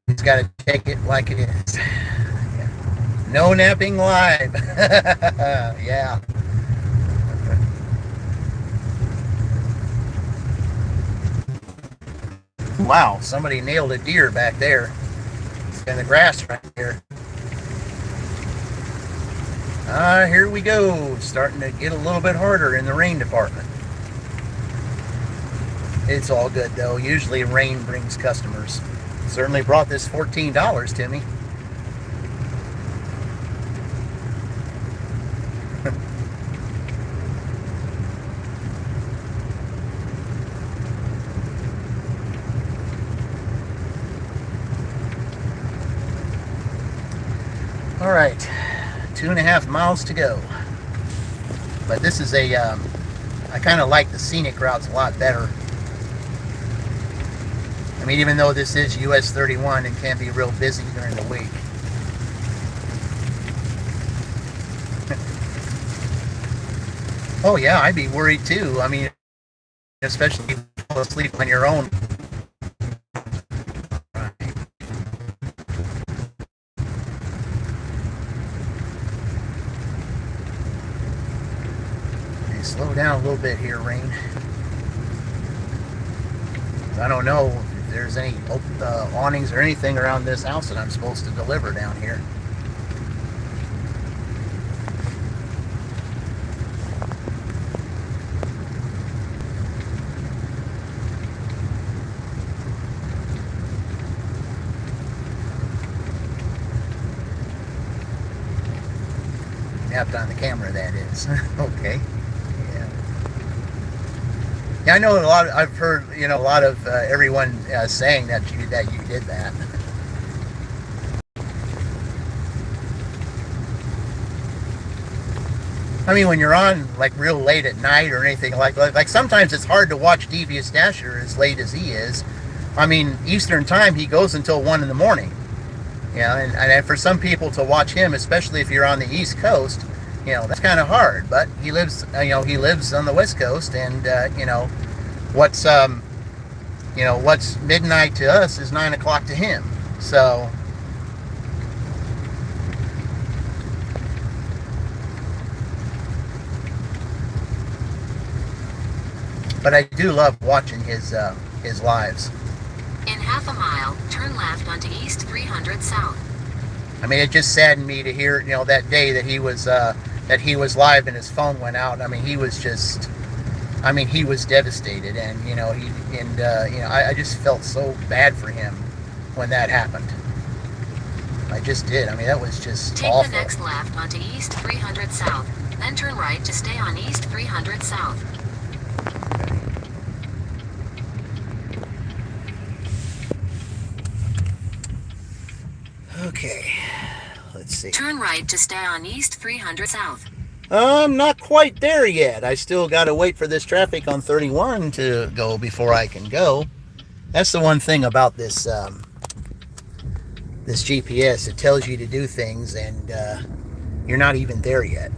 it's got to take it like it is. No napping live. Yeah. Wow, somebody nailed a deer back there. It's in the grass right here. Here we go. Starting to get a little bit harder in the rain department. It's all good though. Usually rain brings customers. Certainly brought this $14 to me. All right, 2.5 miles to go. But this is I kind of like the scenic routes a lot better. I mean, even though this is US 31 and can be real busy during the week. Oh yeah, I'd be worried too. I mean, especially if you fall asleep on your own. Slow down a little bit here, Rain. I don't know if there's any awnings or anything around this house that I'm supposed to deliver down here. Napped on the camera, that is. Okay. Yeah, I know a lot. I've heard, a lot of everyone saying that you did that. I mean, when you're on like real late at night or anything like sometimes it's hard to watch Devious Dasher as late as he is. I mean, Eastern time he goes until 1 in the morning. You know, and for some people to watch him, especially if you're on the East Coast, you know, that's kind of hard. But he lives on the West Coast, and what's what's midnight to us is 9 o'clock to him. So. But I do love watching his lives. In half a mile, turn left onto East 300 South. I mean, it just saddened me to hear, that day that he was live and his phone went out. I mean, he was devastated, and I just felt so bad for him when that happened. I just did. I mean, that was just Take awful. the next left onto East 300 South, then turn right to stay on East 300 South. Okay, let's see. Turn right to stay on East 300 South. I'm not quite there yet. I still got to wait for this traffic on 31 to go before I can go. That's the one thing about this this GPS. It tells you to do things, and you're not even there yet.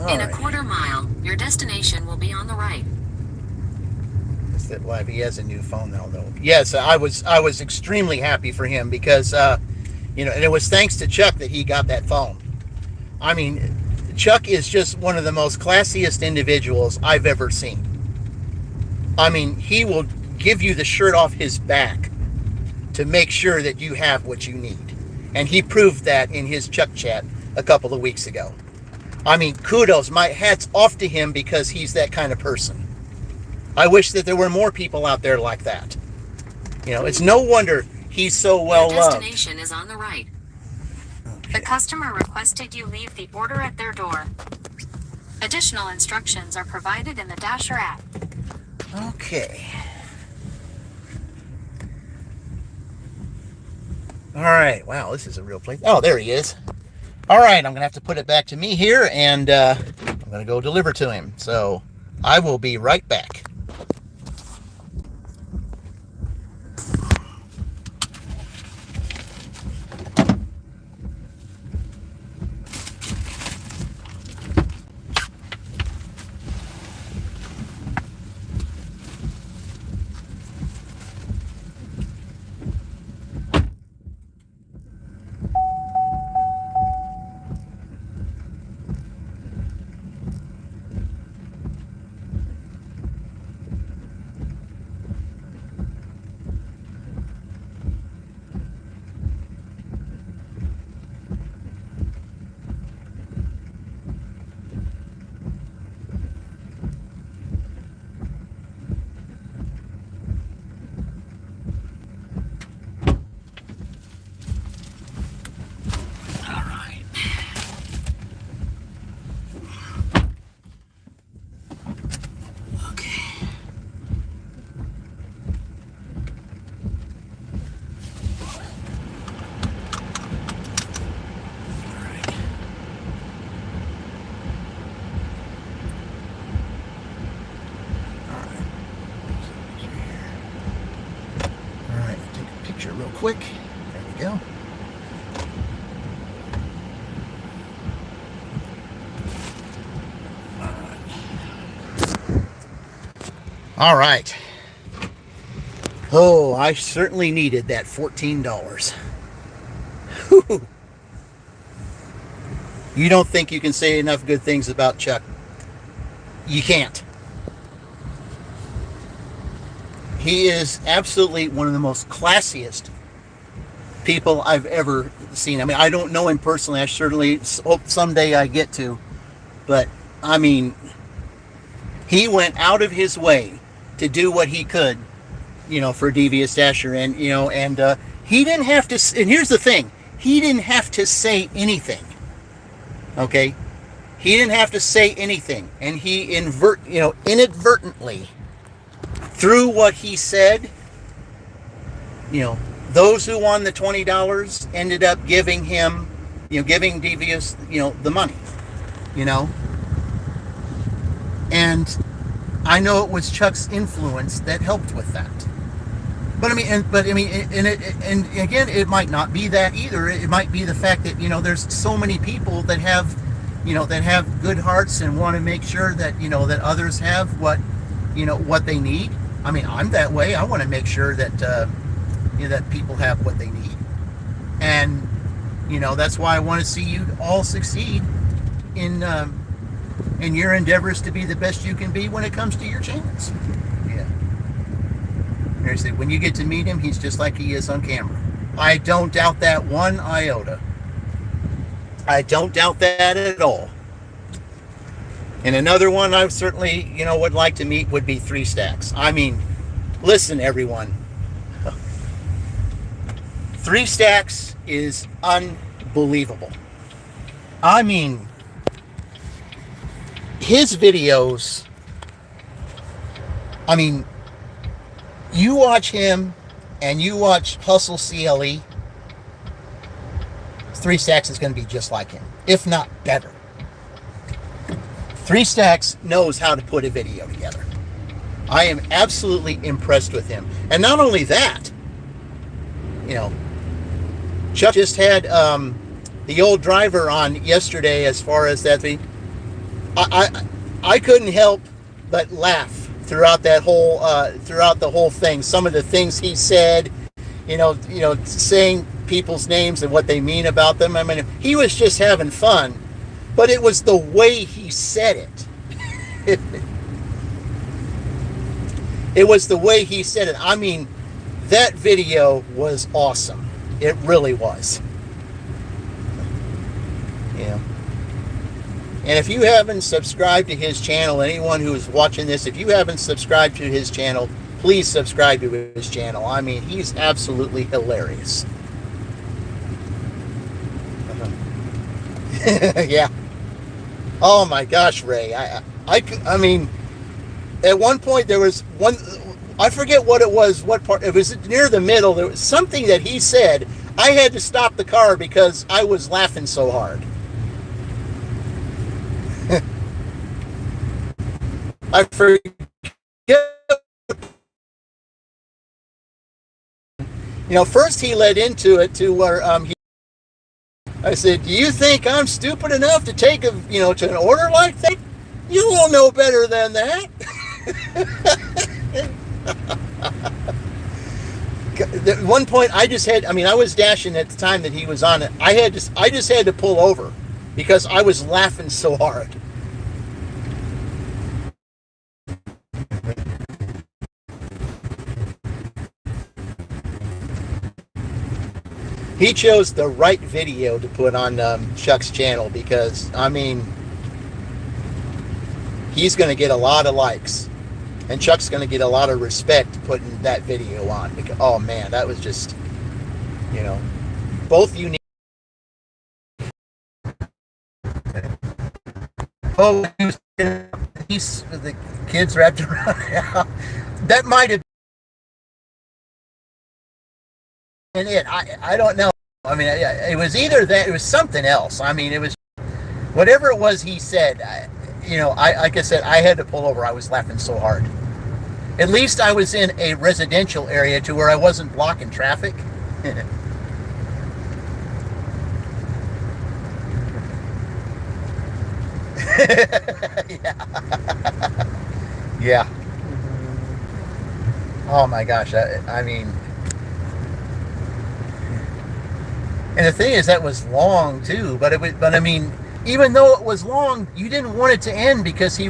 In a quarter mile, your destination will be on the right. Is that why he has a new phone now, though? Yes, I was extremely happy for him because and it was thanks to Chuck that he got that phone. I mean, Chuck is just one of the most classiest individuals I've ever seen. I mean, he will give you the shirt off his back to make sure that you have what you need. And he proved that in his Chuck chat a couple of weeks ago. I mean, kudos, my hat's off to him because he's that kind of person. I wish that there were more people out there like that. It's no wonder he's so well loved. Your destination is on the right. The customer requested you leave the order at their door. Additional instructions are provided in the Dasher app. Okay. All right. Wow, this is a real place. Oh, there he is. All right, I'm going to have to put it back to me here, and I'm going to go deliver to him. So I will be right back. Real quick. There we go. All right. Oh, I certainly needed that $14. Whew. You don't think you can say enough good things about Chuck? You can't. He is absolutely one of the most classiest people I've ever seen. I mean, I don't know him personally. I certainly hope someday I get to. But, I mean, he went out of his way to do what he could, for Devious Dasher. And, he didn't have to... And here's the thing. He didn't have to say anything. Okay? He didn't have to say anything. And he inadvertently, through what he said, those who won the $20 ended up giving him, giving Devious, the money, and I know it was Chuck's influence that helped with that. But and again, it might not be that either. It might be the fact that there's so many people that have, that have good hearts and want to make sure that that others have what they need. I mean, I'm that way. I want to make sure that that people have what they need, and that's why I want to see you all succeed in your endeavors to be the best you can be when it comes to your channels. Yeah. Seriously, when you get to meet him, he's just like he is on camera. I don't doubt that one iota. I don't doubt that at all. And another one I certainly, would like to meet would be 3 Stacks. I mean, listen, everyone. 3 Stacks is unbelievable. I mean, his videos, I mean, you watch him and you watch Hustle CLE, 3 Stacks is going to be just like him, if not better. 3 Stacks knows how to put a video together. I am absolutely impressed with him. And not only that, Chuck just had the old driver on yesterday. As far as that, I couldn't help but laugh throughout the whole thing. Some of the things he said, saying people's names and what they mean about them. I mean, he was just having fun, but it was the way he said it. It was the way he said it. I mean, that video was awesome. It really was. And if you haven't subscribed to his channel, anyone who is watching this, if you haven't subscribed to his channel, please subscribe to his channel. I mean, he's absolutely hilarious. Yeah. Oh my gosh, Ray. I mean, at one point there was one, I forget what it was, what part, it was near the middle, there was something that he said. I had to stop the car because I was laughing so hard. I forget. First he led into it to where I said, "Do you think I'm stupid enough to take to an order like that? You will know better than that." At one point, I was dashing at the time that he was on it. I just had to pull over because I was laughing so hard. He chose the right video to put on Chuck's channel because, I mean, he's going to get a lot of likes. And Chuck's going to get a lot of respect putting that video on. Because, oh, man, that was just, both unique. Oh, he's the kids wrapped around. That might have been it. I don't know. I mean, it was either that, it was something else. I mean, it was whatever it was he said. Like I said, I had to pull over. I was laughing so hard. At least I was in a residential area to where I wasn't blocking traffic. Yeah. Oh my gosh. I mean, and the thing is, that was long too. But I mean, even though it was long, you didn't want it to end because he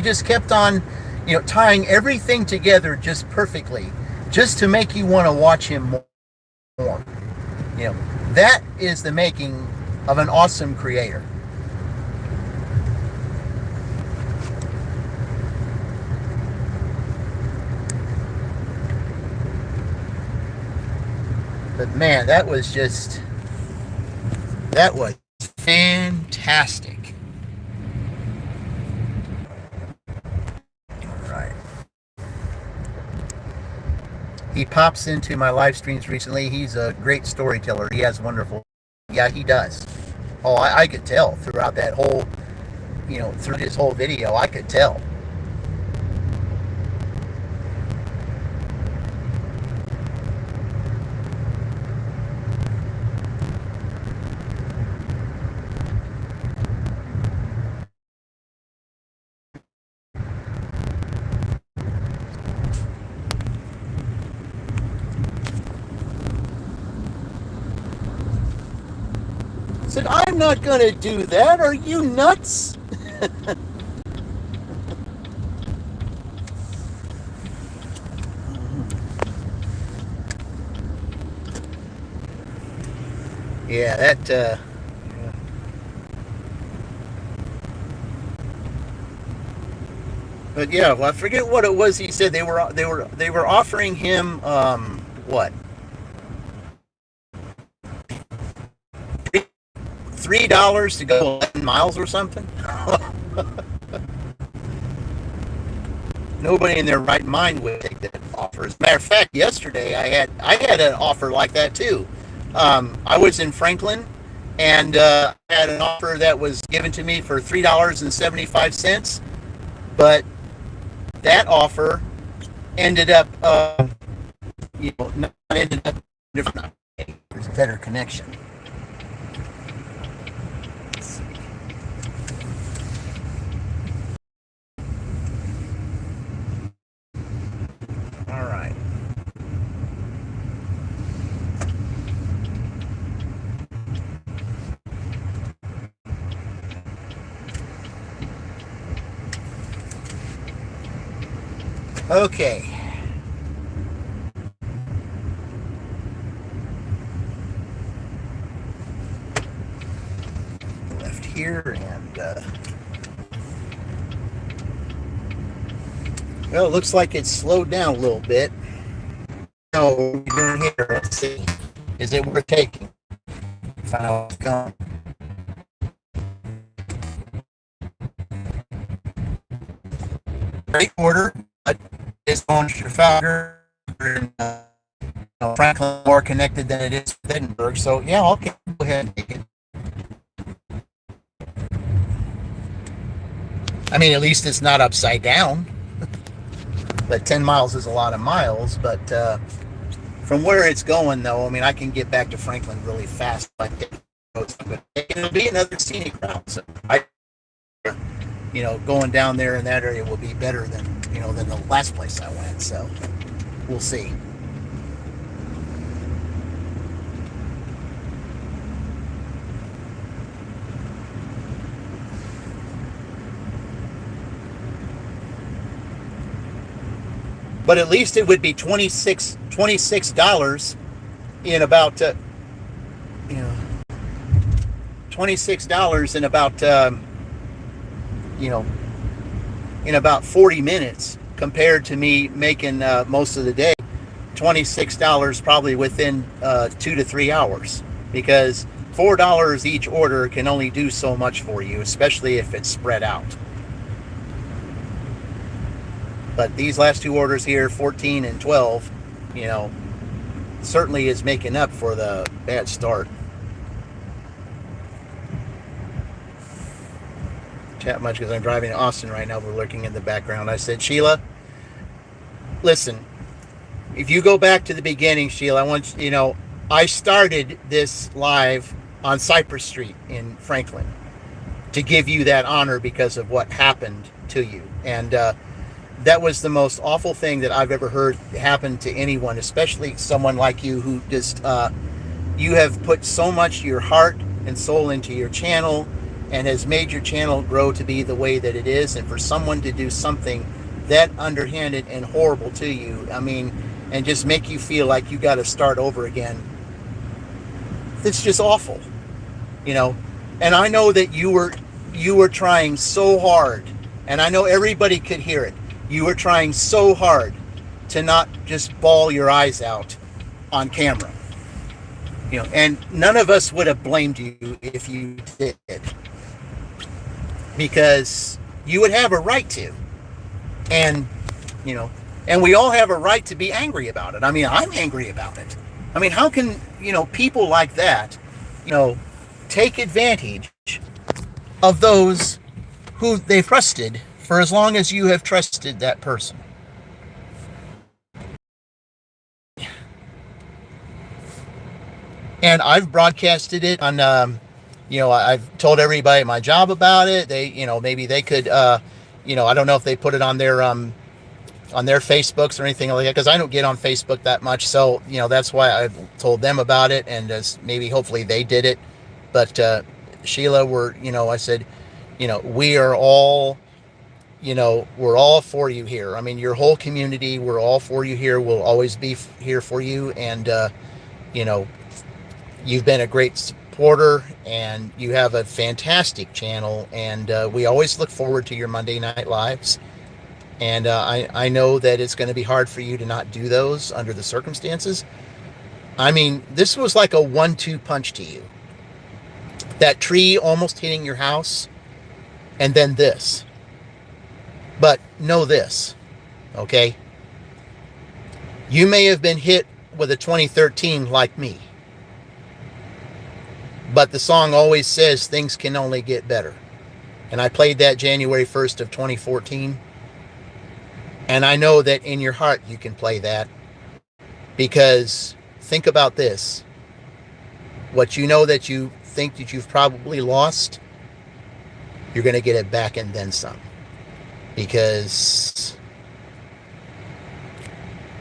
just kept on, tying everything together just perfectly, just to make you want to watch him more. That is the making of an awesome creator. But man, that was just, That was fantastic. All right. He pops into my live streams recently. He's a great storyteller. He has wonderful. Yeah, he does. Oh, I could tell throughout that whole, through his whole video, I could tell. I said, I'm not going to do that. Are you nuts? Yeah, that. Yeah. But yeah, well, I forget what it was. He said they were offering him what, $3 to go 11 miles or something. Nobody in their right mind would take that offer. As a matter of fact, yesterday I had an offer like that too. I was in Franklin, and I had an offer that was given to me for $3.75, but that offer ended up, not ended up different. There's a better connection. All right. Okay. Left here and well, it looks like it's slowed down a little bit. So what are we doing here? Let's see. Is it worth taking? Find out what's going. Great order, but it's on Trafalgar and Franklin more connected than it is with Edinburgh. So yeah, okay, go ahead and take it. I mean, at least it's not upside down. But 10 miles is a lot of miles. But from where it's going, though, I mean, I can get back to Franklin really fast. It'll be another scenic route. So going down there in that area will be better than the last place I went. So we'll see. But at least it would be $26 in about $26 in about in about 40 minutes compared to me making most of the day $26 probably within 2 to 3 hours, because $4 each order can only do so much for you, especially if it's spread out. But these last two orders here, 14 and 12, certainly is making up for the bad start. Chat much because I'm driving to Austin right now. We're lurking in the background. I said, Sheila, listen, if you go back to the beginning, Sheila, I started this live on Cypress Street in Franklin to give you that honor because of what happened to you. And that was the most awful thing that I've ever heard happen to anyone, especially someone like you who just, you have put so much your heart and soul into your channel and has made your channel grow to be the way that it is. And for someone to do something that underhanded and horrible to you, I mean, and just make you feel like you got to start over again, it's just awful, And I know that you were trying so hard, and I know everybody could hear it. You were trying so hard to not just bawl your eyes out on camera. And none of us would have blamed you if you did, because you would have a right to. And, you know, and we all have a right to be angry about it. I mean, I'm angry about it. I mean, how can, people like that, take advantage of those who they've trusted for as long as you have trusted that person? And I've broadcasted it on, I've told everybody at my job about it. They, maybe they could, I don't know if they put it on their Facebooks or anything like that, because I don't get on Facebook that much. So, that's why I've told them about it, and maybe hopefully they did it. But Sheila, I said, we are all, we're all for you here. I mean, your whole community, we're all for you here. We'll always be here for you. And, you've been a great supporter, and you have a fantastic channel. And we always look forward to your Monday Night Lives. And I know that it's going to be hard for you to not do those under the circumstances. I mean, this was like a 1-2 punch to you. That tree almost hitting your house, and then this. But know this, okay? You may have been hit with a 2013 like me. But the song always says things can only get better. And I played that January 1st of 2014. And I know that in your heart you can play that, because think about this. What you know that you think that you've probably lost, you're going to get it back and then some. Because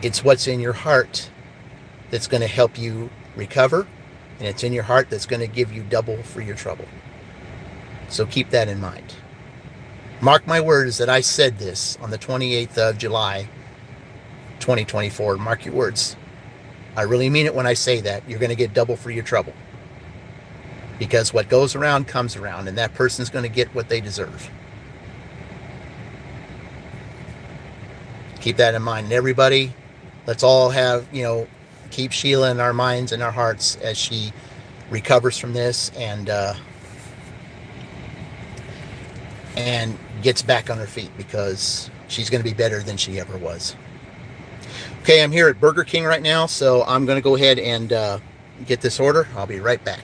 it's what's in your heart that's going to help you recover. And it's in your heart that's going to give you double for your trouble. So keep that in mind. Mark my words that I said this on the 28th of July, 2024. Mark your words. I really mean it when I say that. You're going to get double for your trouble. Because what goes around comes around, and that person's going to get what they deserve. Keep that in mind. And everybody, let's all have, keep Sheila in our minds and our hearts as she recovers from this and gets back on her feet, because she's going to be better than she ever was. Okay, I'm here at Burger King right now, so I'm going to go ahead and get this order. I'll be right back.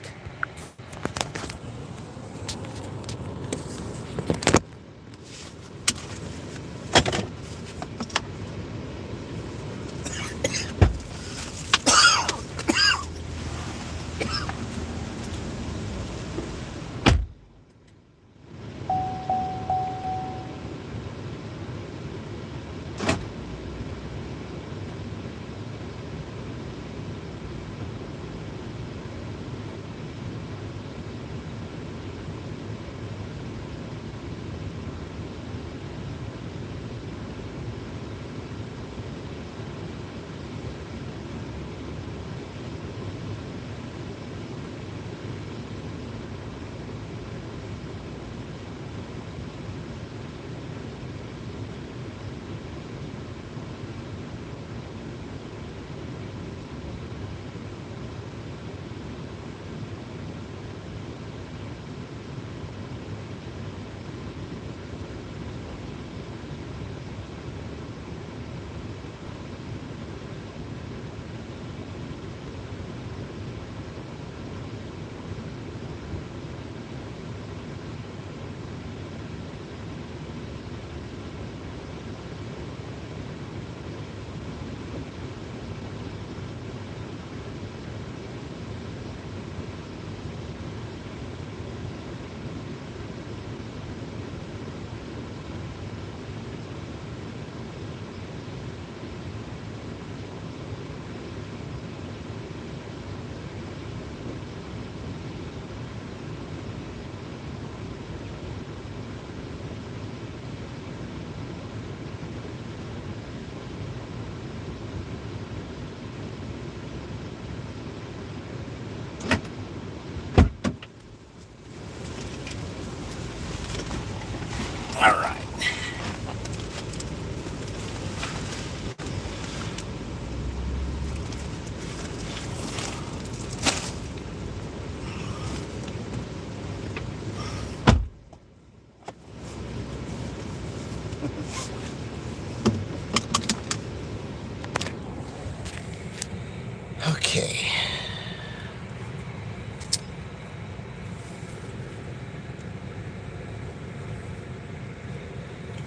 All right.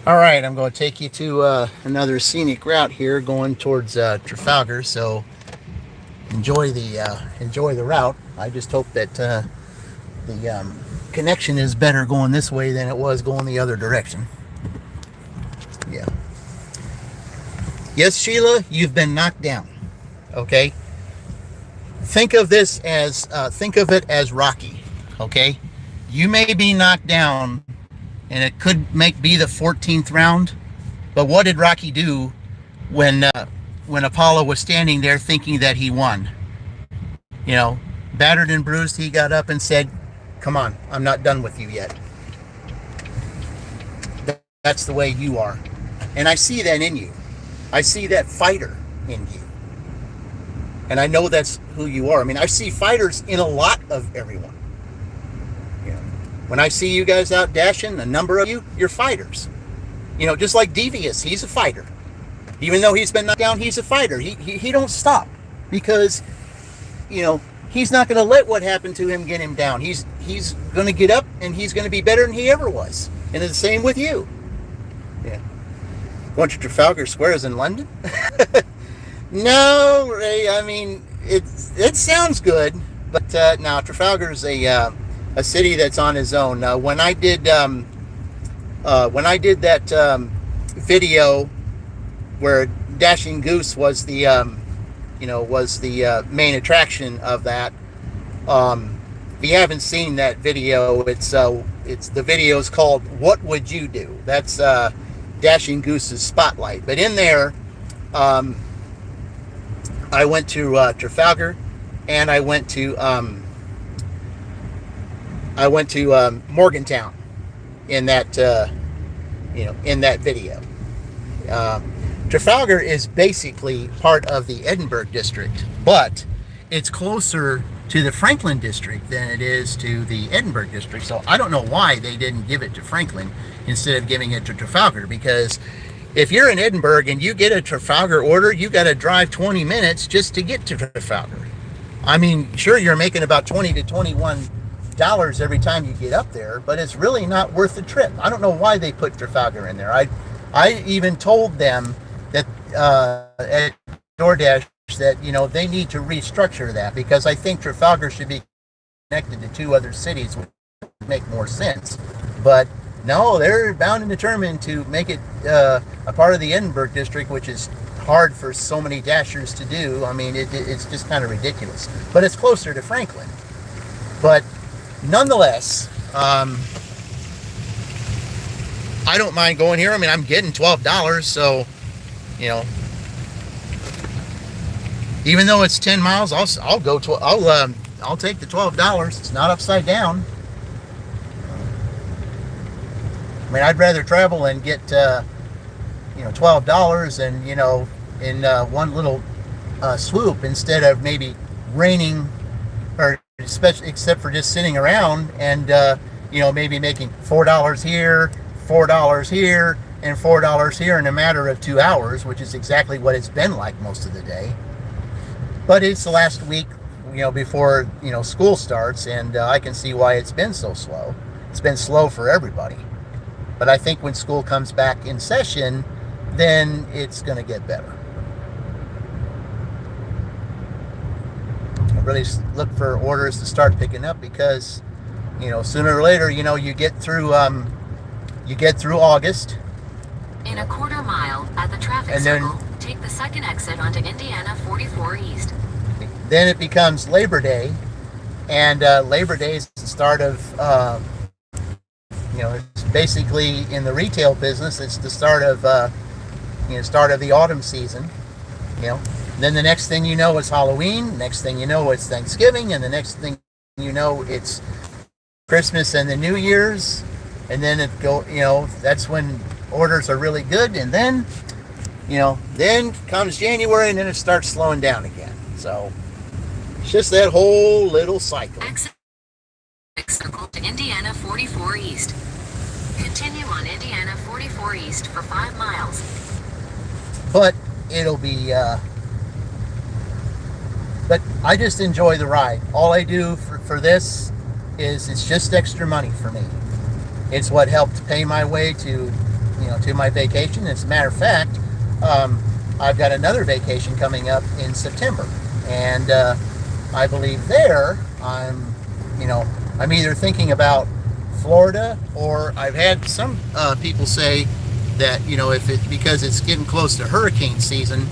All right, I'm going to take you to another scenic route here, going towards Trafalgar. So enjoy the route. I just hope that the connection is better going this way than it was going the other direction. Yeah. Yes, Sheila, you've been knocked down. Okay. Think of it as Rocky. Okay. You may be knocked down, and it could be the 14th round. But what did Rocky do when Apollo was standing there thinking that he won? You know, battered and bruised, he got up and said, "Come on, I'm not done with you yet." That's the way you are. And I see that in you. I see that fighter in you. And I know that's who you are. I mean, I see fighters in a lot of everyone. You know, when I see you guys out dashing, a number of you, you're fighters. You know, just like Devious, he's a fighter. Even though he's been knocked down, he's a fighter. He don't stop because, you know, he's not going to let what happened to him get him down. He's going to get up and he's going to be better than he ever was. And it's the same with you. Yeah. Going to Trafalgar Square is in London? No, Ray. I mean, it sounds good, but no, Trafalgar's a city that's on its own. When I did that video where Dashing Goose was the main attraction of that. If you haven't seen that video, it's the video's called "What Would You Do?" That's Dashing Goose's spotlight. But in there, I went to Trafalgar, and I went to Morgantown in that in that video. Trafalgar is basically part of the Edinburgh district, but it's closer to the Franklin district than it is to the Edinburgh district. So I don't know why they didn't give it to Franklin instead of giving it to Trafalgar, because if you're in Edinburgh and you get a Trafalgar order, you got to drive 20 minutes just to get to Trafalgar. I mean, sure, you're making about $20 to $21 every time you get up there, but it's really not worth the trip. I don't know why they put Trafalgar in there. I even told them that at DoorDash that, you know, they need to restructure that, because I think Trafalgar should be connected to two other cities, which would make more sense. But no, they're bound and determined to make it a part of the Edinburgh district, which is hard for so many dashers to do. I mean, it's just kind of ridiculous. But it's closer to Franklin. But nonetheless, I don't mind going here. I mean, I'm getting $12, so, you know, even though it's 10 miles, I'll take the $12. It's not upside down. I mean, I'd rather travel and get, $12 and, in one little swoop, instead of maybe raining, or except for just sitting around and, maybe making $4 here, $4 here, and $4 here in a matter of 2 hours, which is exactly what it's been like most of the day. But it's the last week, before, school starts, and I can see why it's been so slow. It's been slow for everybody. But I think when school comes back in session, then it's going to get better. I really look for orders to start picking up, because, sooner or later, you get through August. In a quarter mile at the traffic circle, take the second exit onto Indiana 44 East. Then it becomes Labor Day, and Labor Day is the start of, it's basically, in the retail business, it's the start of, the autumn season. Then the next thing you know, it's Halloween. Next thing you know, it's Thanksgiving, and the next thing you know, it's Christmas and the New Year's, and then that's when orders are really good, and then, then comes January, and then it starts slowing down again. So it's just that whole little cycle. Exit circle to Indiana 44 East. Continue on Indiana 44 East for 5 miles. But it'll be, but I just enjoy the ride. All I do for this is, it's just extra money for me. It's what helped pay my way to to my vacation. As a matter of fact, I've got another vacation coming up in September, and I believe there I'm either thinking about Florida, or I've had some people say that if it because it's getting close to hurricane season,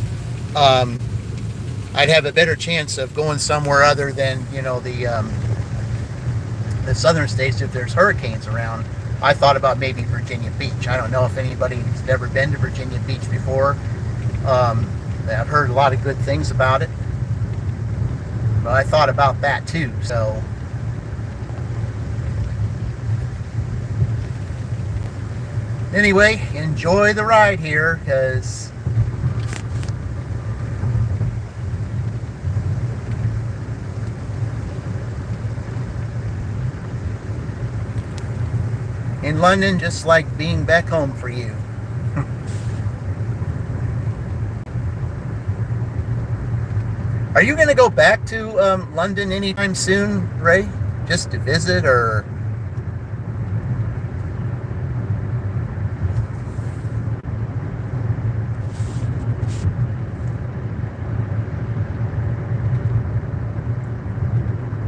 I'd have a better chance of going somewhere other than the southern states if there's hurricanes around. I thought about maybe Virginia Beach. I don't know if anybody's ever been to Virginia Beach before. I've heard a lot of good things about it, but I thought about that too. So anyway, enjoy the ride here, because in London, just like being back home for you. Are you going to go back to London anytime soon, Ray? Just to visit, or?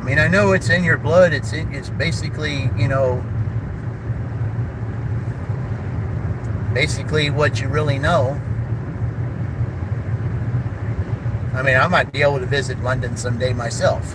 I mean, I know it's in your blood. It's basically, basically what you really know. I mean, I might be able to visit London someday myself.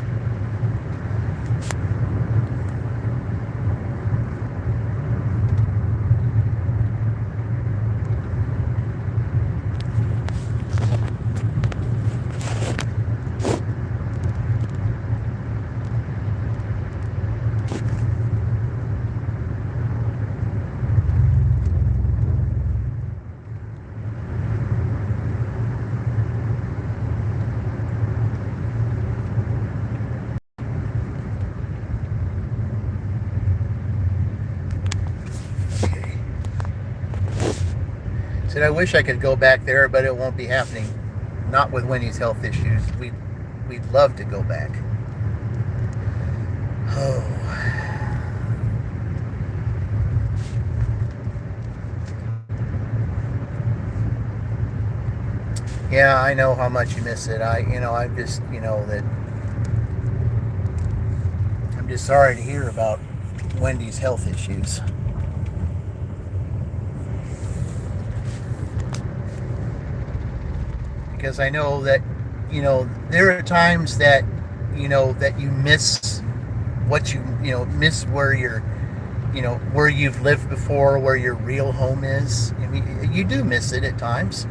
Said I wish I could go back there, but it won't be happening. Not with Winnie's health issues. We'd love to go back. Oh. Yeah, I know how much you miss it. I'm just, that I'm just sorry to hear about Wendy's health issues. Because I know that, there are times that, that you miss what miss where you're, where you've lived before, where your real home is. I mean, you do miss it at times.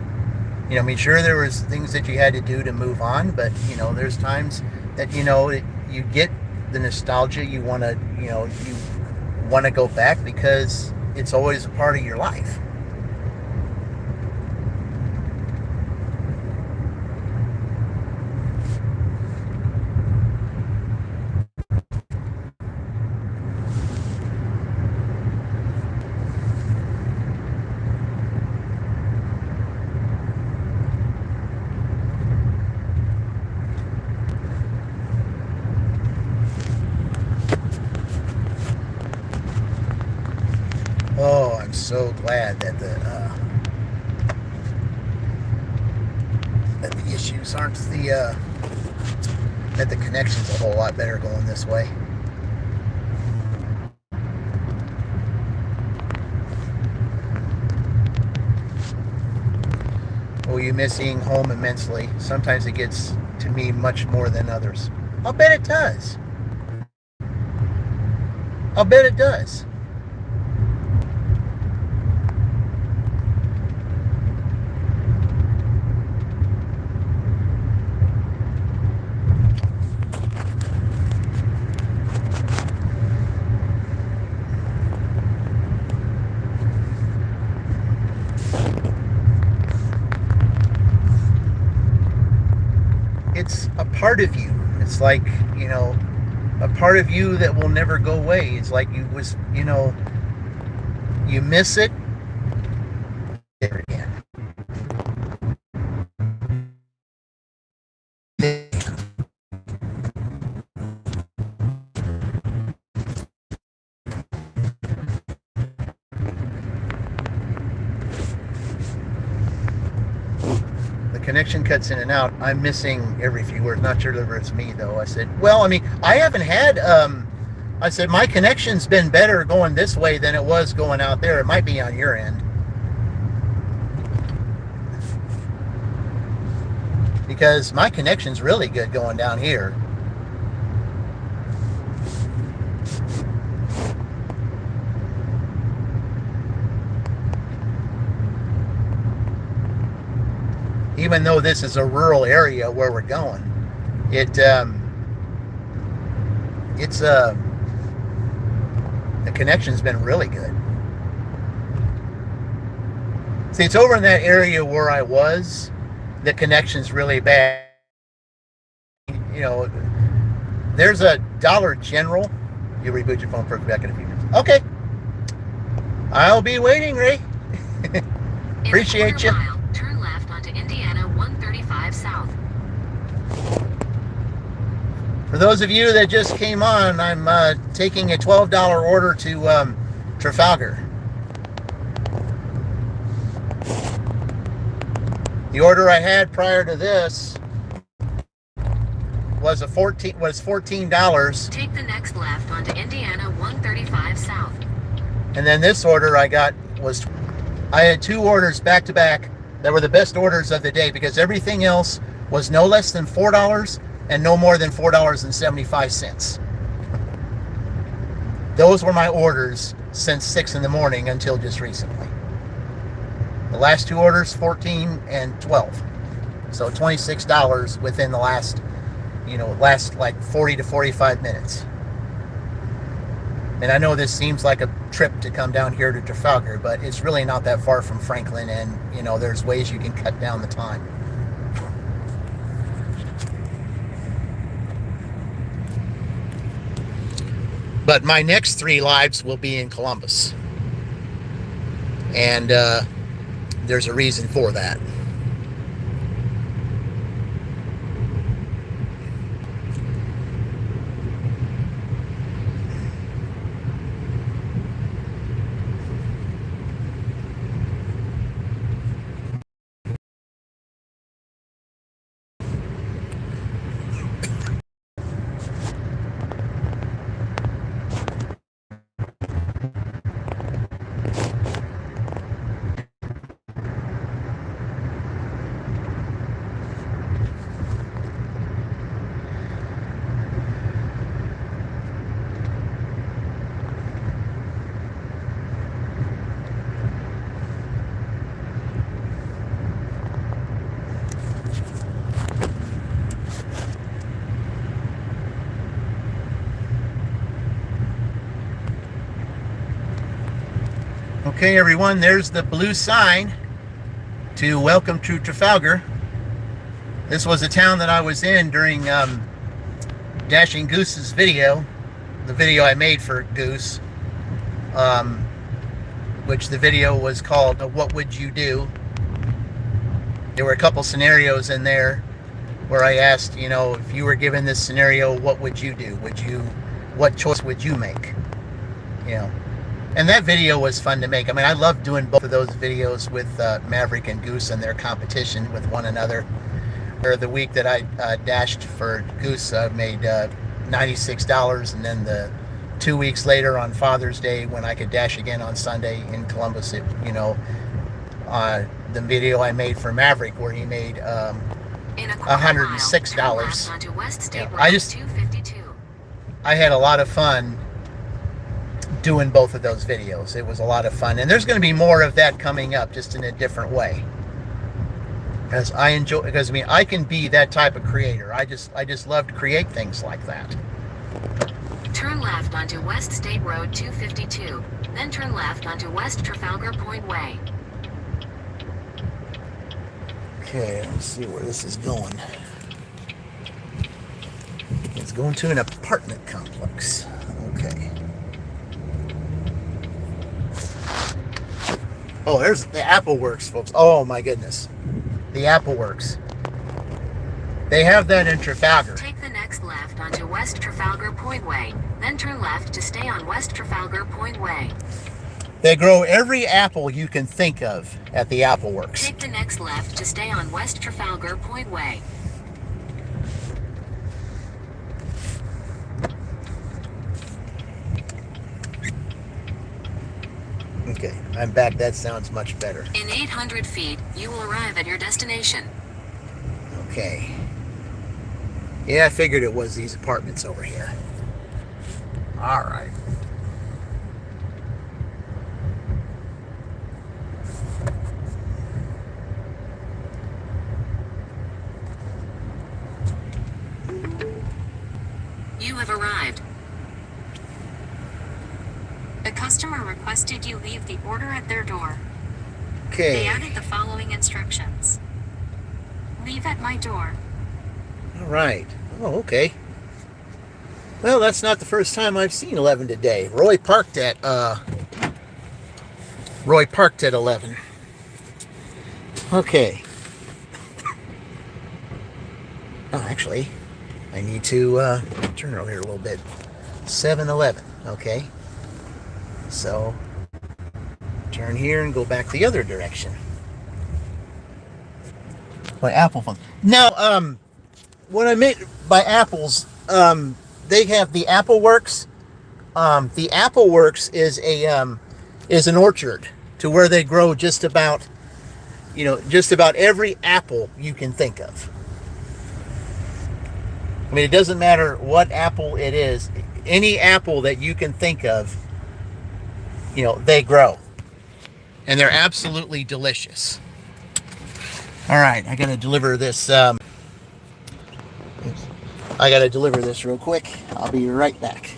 Sure, there was things that you had to do to move on, but, there's times that, you get the nostalgia. You want to go back because it's always a part of your life. Oh, I'm so glad that the issues aren't that the connection's a whole lot better going this way. Oh, you miss being home immensely. Sometimes it gets to me much more than others. I'll bet it does. I'll bet it does. It's a part of you. It's like, a part of you that will never go away. It's like you miss it there again. connection cuts in and out. I'm missing every few words. Not sure whether it's me, though. I said, well, I mean, I haven't had, I said, my connection's been better going this way than it was going out there. It might be on your end. Because my connection's really good going down here. Even though this is a rural area where we're going, the connection's been really good. See, it's over in that area where I was, the connection's really bad. You know, there's a Dollar General. You reboot your phone for back in a few minutes. Okay. I'll be waiting, Ray. Appreciate you. Mile, turn left onto Indiana 135 South. For those of you that just came on, I'm taking a $12 order to Trafalgar. The order I had prior to this was $14. Take the next left onto Indiana 135 South. And then this order I got was, I had two orders back to back that were the best orders of the day because everything else was no less than $4 and no more than $4.75. Those were my orders since 6 in the morning until just recently. The last two orders, 14 and 12. So $26 within the last like 40 to 45 minutes. And I know this seems like a trip to come down here to Trafalgar, but it's really not that far from Franklin, and there's ways you can cut down the time. But my next 3 lives will be in Columbus. And there's a reason for that. Okay, everyone, there's the blue sign to welcome to Trafalgar. This was a town that I was in during Dashing Goose's video, the video I made for Goose, which the video was called What Would You Do? There were a couple scenarios in there where I asked, if you were given this scenario, what would you do? What choice would you make? And that video was fun to make. I mean, I love doing both of those videos with Maverick and Goose and their competition with one another. Where the week that I dashed for Goose, I made $96, and then the 2 weeks later on Father's Day, when I could dash again on Sunday in Columbus, the video I made for Maverick, where he made $106. I had a lot of fun doing both of those videos. It was a lot of fun, and there's going to be more of that coming up, just in a different way. Because I can be that type of creator. I just love to create things like that. Turn left onto West State Road 252, then turn left onto West Trafalgar Point Way. Okay, let's see where this is going. It's going to an apartment complex. Okay. Oh, there's the Apple Works, folks. Oh my goodness. The Apple Works. They have that in Trafalgar. Take the next left onto West Trafalgar Point Way, then turn left to stay on West Trafalgar Point Way. They grow every apple you can think of at the Apple Works. Take the next left to stay on West Trafalgar Point Way. Okay, I'm back. That sounds much better. In 800 feet, you will arrive at your destination. Okay. Yeah, I figured it was these apartments over here. All right. You have arrived. The customer requested you leave the order at their door. They Okay. added the following instructions. Leave at my door. All right. Oh, okay. Well, that's not the first time I've seen 11 today. Roy parked at 11. Okay. Oh, actually, I need to turn over here a little bit. 7-Eleven. Okay. So, turn here and go back the other direction. By Apple phone. Now, what I meant by apples, they have the Apple Works. The Apple Works is an orchard to where they grow just about every apple you can think of. I mean, it doesn't matter what apple it is. Any apple that you can think of, they grow. And they're absolutely delicious. All right, I got to deliver this. Real quick. I'll be right back.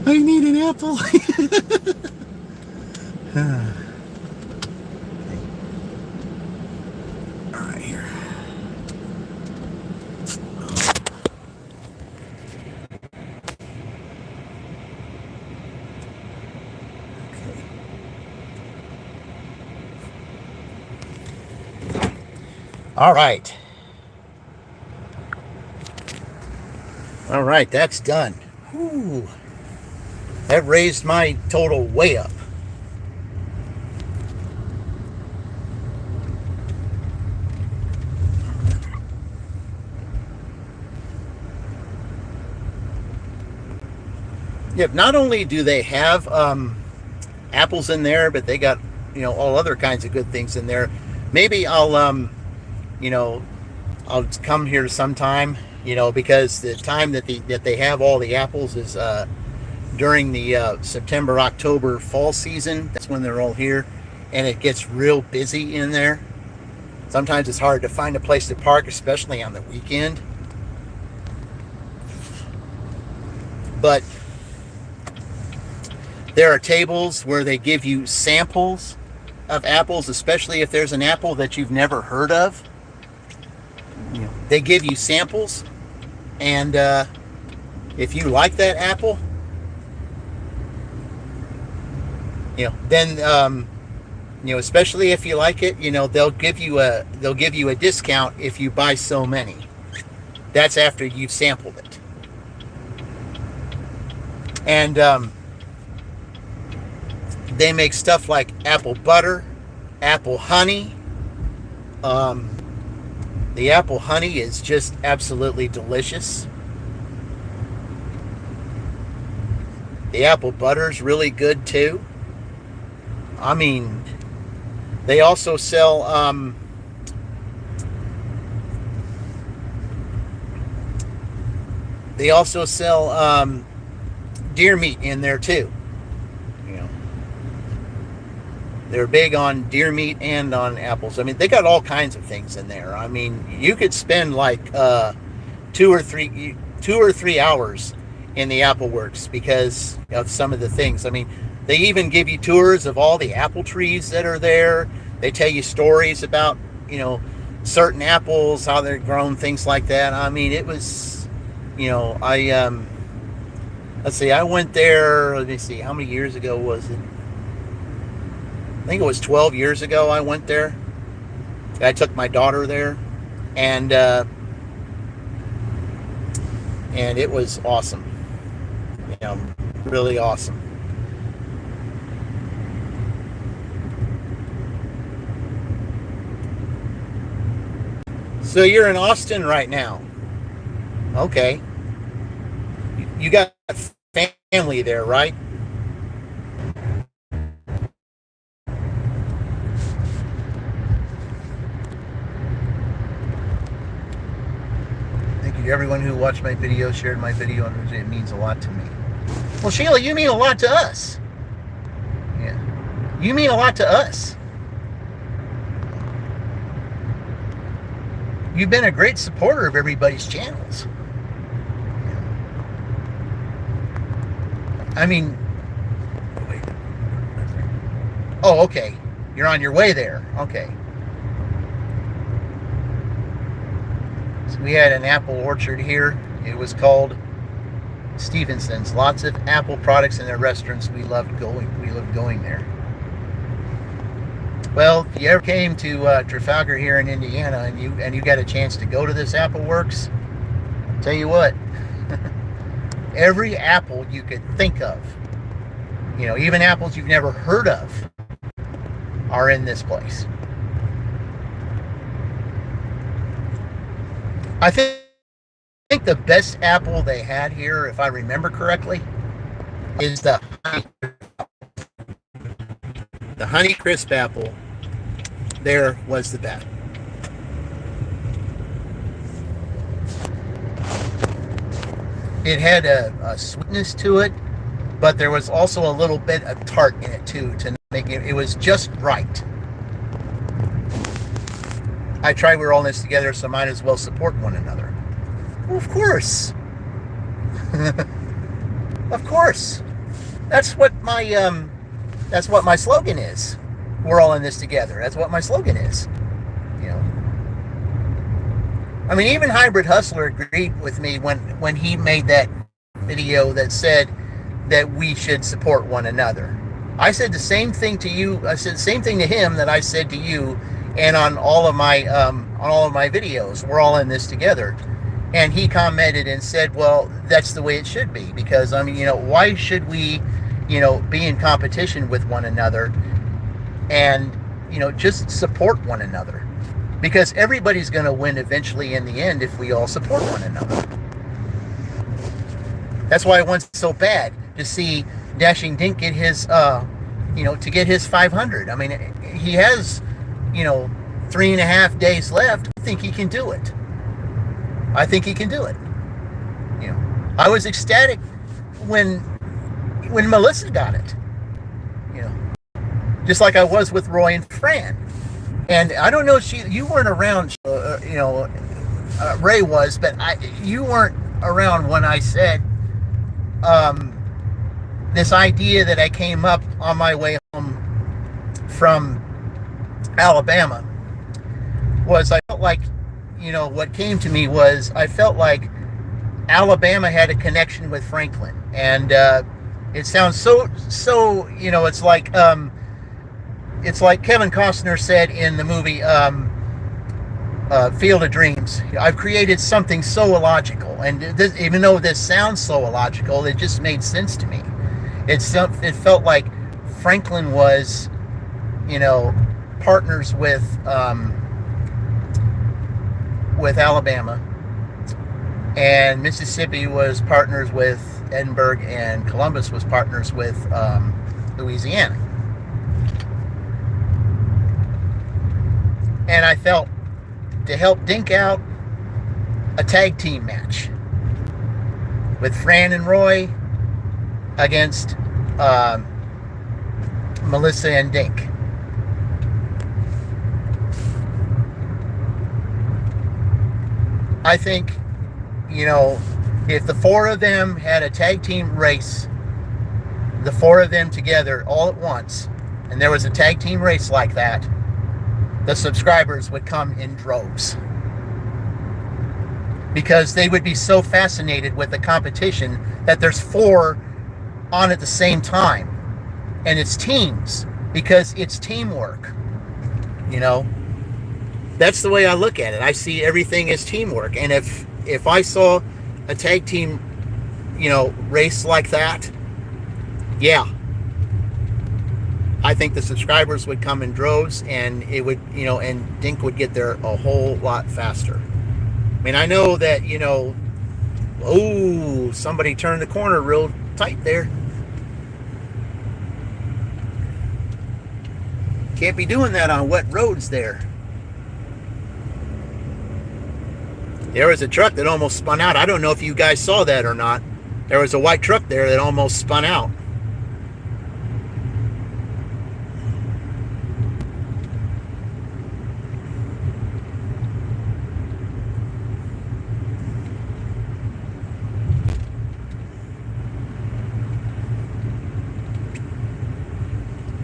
I need an apple. All right, here. Okay. All right. All right, that's done. Whew. That raised my total way up. Yep, not only do they have apples in there, but they got, all other kinds of good things in there. Maybe I'll come here sometime, because the time that they have all the apples is during the September, October fall season. That's when they're all here, and it gets real busy in there. Sometimes it's hard to find a place to park, especially on the weekend. But there are tables where they give you samples of apples, especially if there's an apple that you've never heard of. They give you samples, and if you like that apple, then especially if you like it, they'll give you a discount if you buy so many. That's after you've sampled it. And they make stuff like apple butter, apple honey. The apple honey is just absolutely delicious. The apple butter is really good too. I mean, they also sell deer meat in there too. They're big on deer meat and on apples. I mean, they got all kinds of things in there. I mean, you could spend like 2 or 3 hours in the Apple Works because of some of the things. I mean, they even give you tours of all the apple trees that are there. They tell you stories about, certain apples, how they're grown, things like that. I mean, it was, let's see, I went there, let me see, how many years ago was it? I think it was 12 years ago I went there. I took my daughter there, and it was awesome. Really awesome. So you're in Austin right now. Okay. You got family there, right? Thank you to everyone who watched my video, shared my video, and it means a lot to me. Well, Sheila, you mean a lot to us. Yeah. You mean a lot to us. You've been a great supporter of everybody's channels. I mean, wait. Oh, okay. You're on your way there. Okay. So we had an apple orchard here. It was called Stevenson's. Lots of apple products in their restaurants. We loved going there. Well, if you ever came to Trafalgar here in Indiana and you got a chance to go to this Apple Works, I'll tell you what, every apple you could think of, even apples you've never heard of, are in this place. I think the best apple they had here, if I remember correctly, is the Honey Crisp apple. There was the best. It had a sweetness to it, but there was also a little bit of tart in it too, to make it was just right. I tried, we're all in this together, so might as well support one another. Well, of course. Of course. That's what my slogan is. We're all in this together. That's what my slogan is. I mean, even Hybrid Hustler agreed with me when he made that video that said that we should support one another. I said the same thing to you. I said the same thing to him that I said to you, and on all of my videos. We're all in this together. And he commented and said, "Well, that's the way it should be, because I mean, why should we, be in competition with one another, and just support one another? Because everybody's going to win eventually in the end if we all support one another." That's why I want so bad to see Dashing Dink get his, to get his 500. I mean, he has, 3.5 days left. I think he can do it. I think he can do it. I was ecstatic when Melissa got it. Just like I was with Roy and Fran. And I don't know, you weren't around, Ray was, but you weren't around when I said this idea that I came up on my way home from Alabama was, I felt like, what came to me was, I felt like Alabama had a connection with Franklin. And it sounds so it's like, it's like Kevin Costner said in the movie Field of Dreams. I've created something so illogical, and this, even though this sounds so illogical, it just made sense to me. It felt like Franklin was, partners with Alabama, and Mississippi was partners with Edinburgh, and Columbus was partners with Louisiana. And I felt, to help Dink out, a tag team match with Fran and Roy against Melissa and Dink. I think, if the four of them had a tag team race, the four of them together all at once, and there was a tag team race like that, the subscribers would come in droves. Because they would be so fascinated with the competition that there's four on at the same time. And it's teams, because it's teamwork. That's the way I look at it. I see everything as teamwork. And if I saw a tag team, race like that, yeah, I think the subscribers would come in droves, and it would, and Dink would get there a whole lot faster. I mean, I know that, somebody turned the corner real tight there. Can't be doing that on wet roads there. There was a truck that almost spun out. I don't know if you guys saw that or not. There was a white truck there that almost spun out.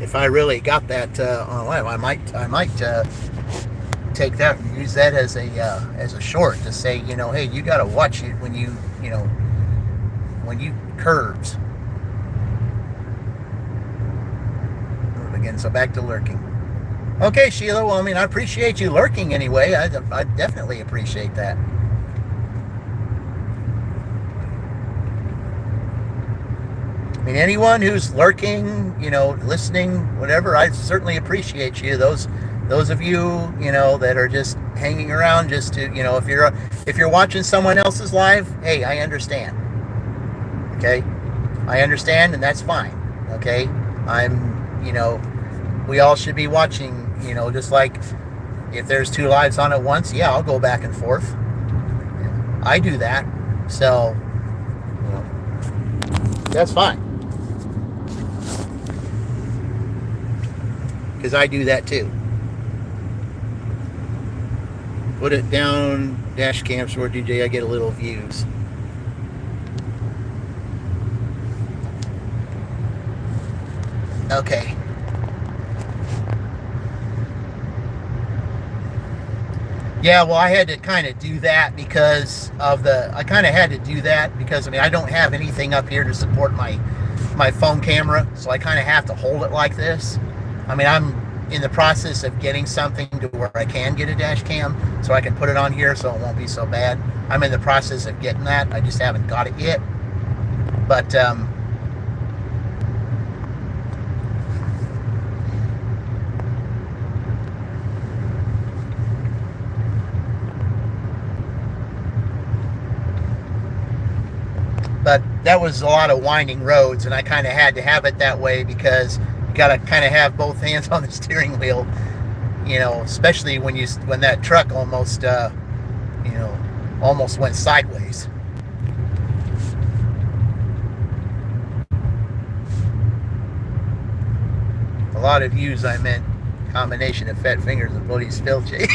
If I really got that online, I might take that and use that as a short to say, hey, you got to watch it when you curves. Again, so back to lurking. Okay, Sheila. Well, I appreciate you lurking anyway. I definitely appreciate that. Anyone who's lurking, listening, whatever, I certainly appreciate you. Those of you, that are just hanging around just to, if you're watching someone else's live, hey, I understand. Okay? I understand, and that's fine. Okay? We all should be watching, just like if there's two lives on at once, yeah, I'll go back and forth. I do that. So, that's fine. Because I do that too. Put it down, dash cam, sword DJ, I get a little views. Okay. Yeah, well, I had to kind of do that because of I don't have anything up here to support my phone camera, so I kind of have to hold it like this. I'm in the process of getting something to where I can get a dash cam so I can put it on here so it won't be so bad. I'm in the process of getting that. I just haven't got it yet. But that was a lot of winding roads, and I kind of had to have it that way because got to kind of have both hands on the steering wheel, especially when that truck almost went sideways. A lot of views, I meant combination of fat fingers and bloody spill check.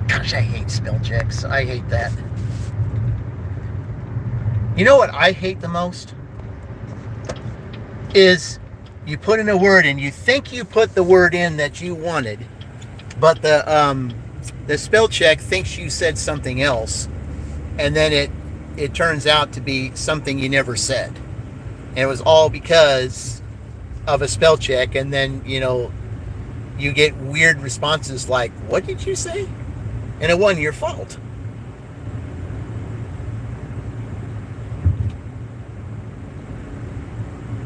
Gosh, I hate spill checks. I hate that. You know what I hate the most? Is you put in a word and you think you put the word in that you wanted, but the spell check thinks you said something else, and then it turns out to be something you never said, and it was all because of a spell check, and then you get weird responses like, "What did you say?" And it wasn't your fault.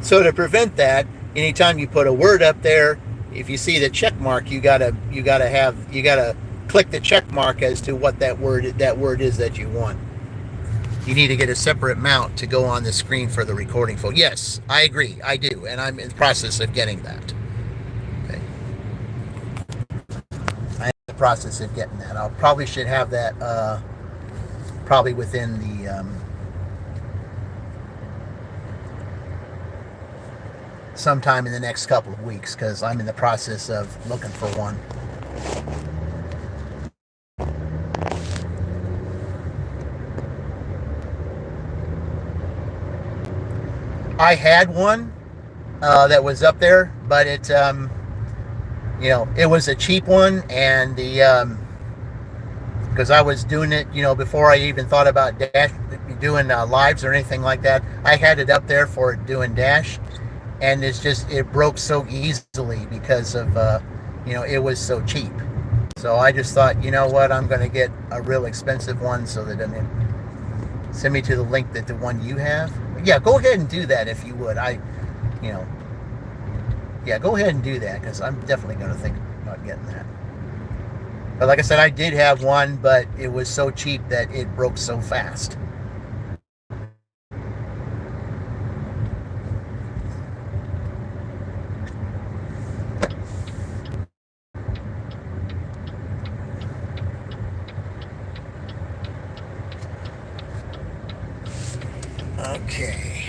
So to prevent that, anytime you put a word up there, if you see the check mark, you gotta click the check mark as to what that word is that you want. You need to get a separate mount to go on the screen for the recording phone. Yes, I agree. I do, and I'm in the process of getting that. Okay. I'm in the process of getting that. I probably should have that probably within the sometime in the next couple of weeks, because I'm in the process of looking for one. I had one that was up there, but it was a cheap one, and the because I was doing it before I even thought about doing lives or anything like that. I had it up there for doing Dash, and it broke so easily because of it was so cheap. So I just thought, you know what, I'm going to get a real expensive one, so that send me to the link that the one you have. Yeah, go ahead and do that if you would. Yeah, go ahead and do that, because I'm definitely going to think about getting that. But like I said, I did have one, but it was so cheap that it broke so fast. Okay.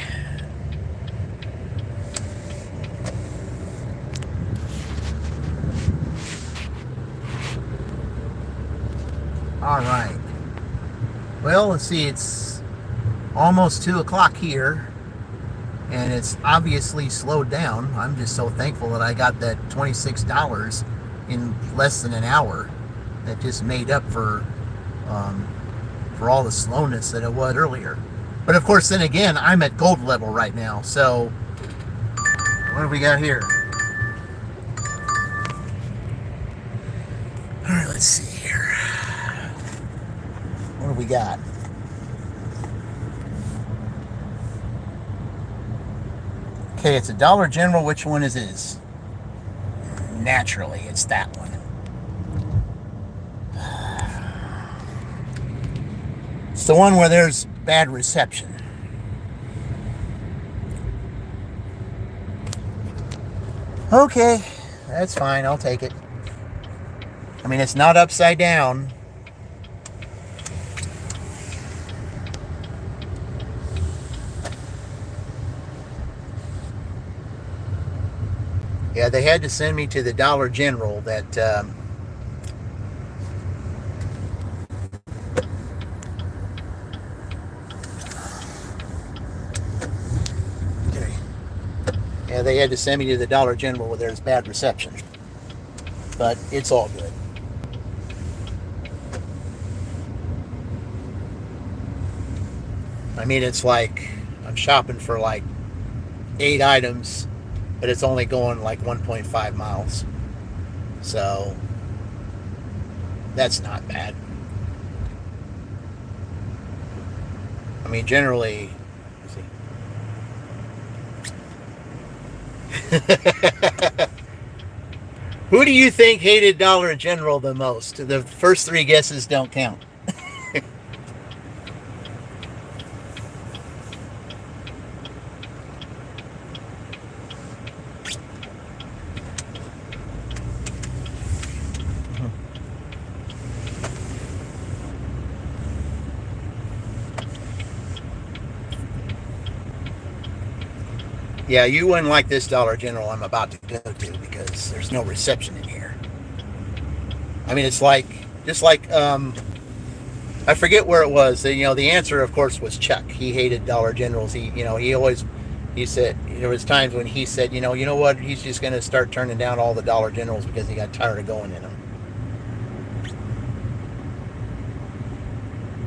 All right. Well, let's see. It's almost 2 o'clock here, and it's obviously slowed down. I'm just so thankful that I got that $26 in less than an hour. That just made up for all the slowness that it was earlier. But of course, then again, I'm at gold level right now. So what have we got here? All right, let's see here. What do we got? Okay, it's a Dollar General. Which one is this? Naturally, it's that one. It's the one where there's bad reception. Okay, that's fine. I'll take it. I mean, it's not upside down. Yeah, they had to send me to the Dollar General that yeah, they had to send me to the Dollar General where there's bad reception. But it's all good. I mean, it's like I'm shopping for like 8 items, but it's only going like 1.5 miles. So that's not bad. I mean, generally, who do you think hated Dollar General the most? The first 3 guesses don't count. Yeah, you wouldn't like this Dollar General I'm about to go to, because there's no reception in here. I mean, it's like, just like, I forget where it was. The answer, of course, was Chuck. He hated Dollar Generals. He said, there was times when he said, you know what, he's just going to start turning down all the Dollar Generals because he got tired of going in them.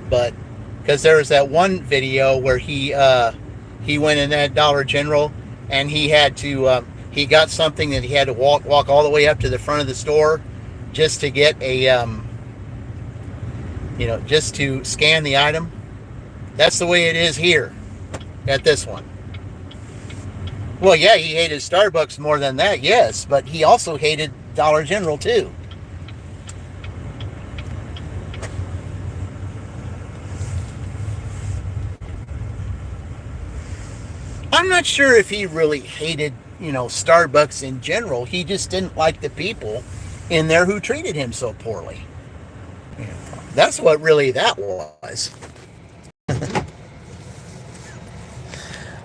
But, because there was that one video where he went in that Dollar General, and he had to, He got something that he had to walk all the way up to the front of the store just to get a just to scan the item. That's the way it is here at this one. Well, yeah, he hated Starbucks more than that, yes, but he also hated Dollar General too. I'm not sure if he really hated, Starbucks in general. He just didn't like the people in there who treated him so poorly. That's what really that was.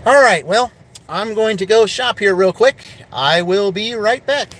All right, well, I'm going to go shop here real quick. I will be right back.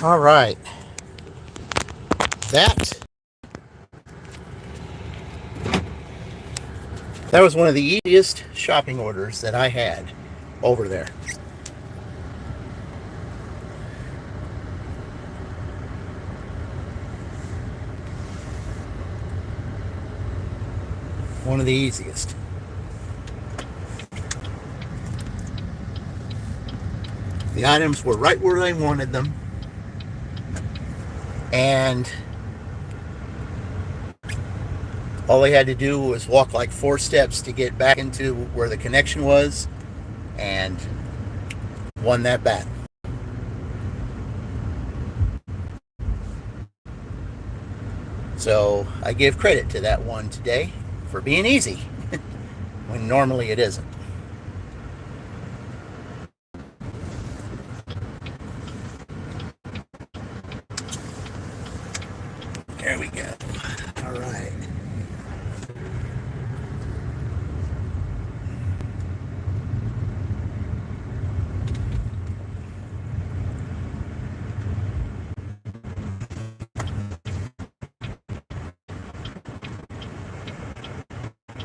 All right. That was one of the easiest shopping orders that I had over there. One of the easiest. The items were right where I wanted them. And all I had to do was walk like 4 steps to get back into where the connection was, and won that battle. So I give credit to that one today for being easy when normally it isn't. There we go. All right.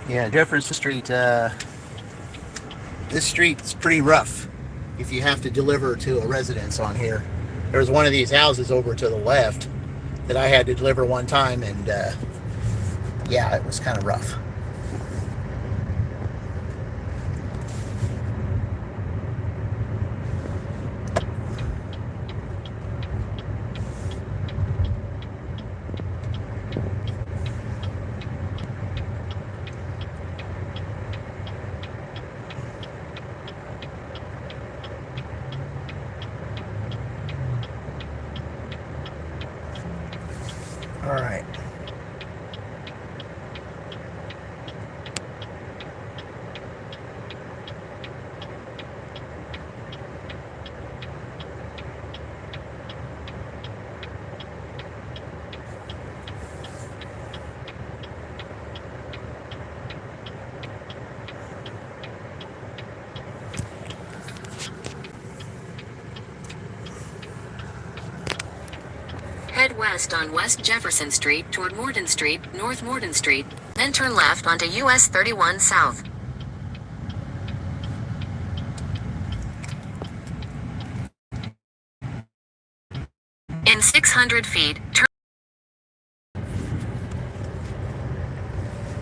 Yeah, Jefferson Street, this street's pretty rough if you have to deliver to a residence on here. There's one of these houses over to the left that I had to deliver one time, and yeah, it was kind of rough. All right. Head west on West Jefferson Street toward Morden Street, North Morden Street, then turn left onto US 31 South. In 600 feet, turn.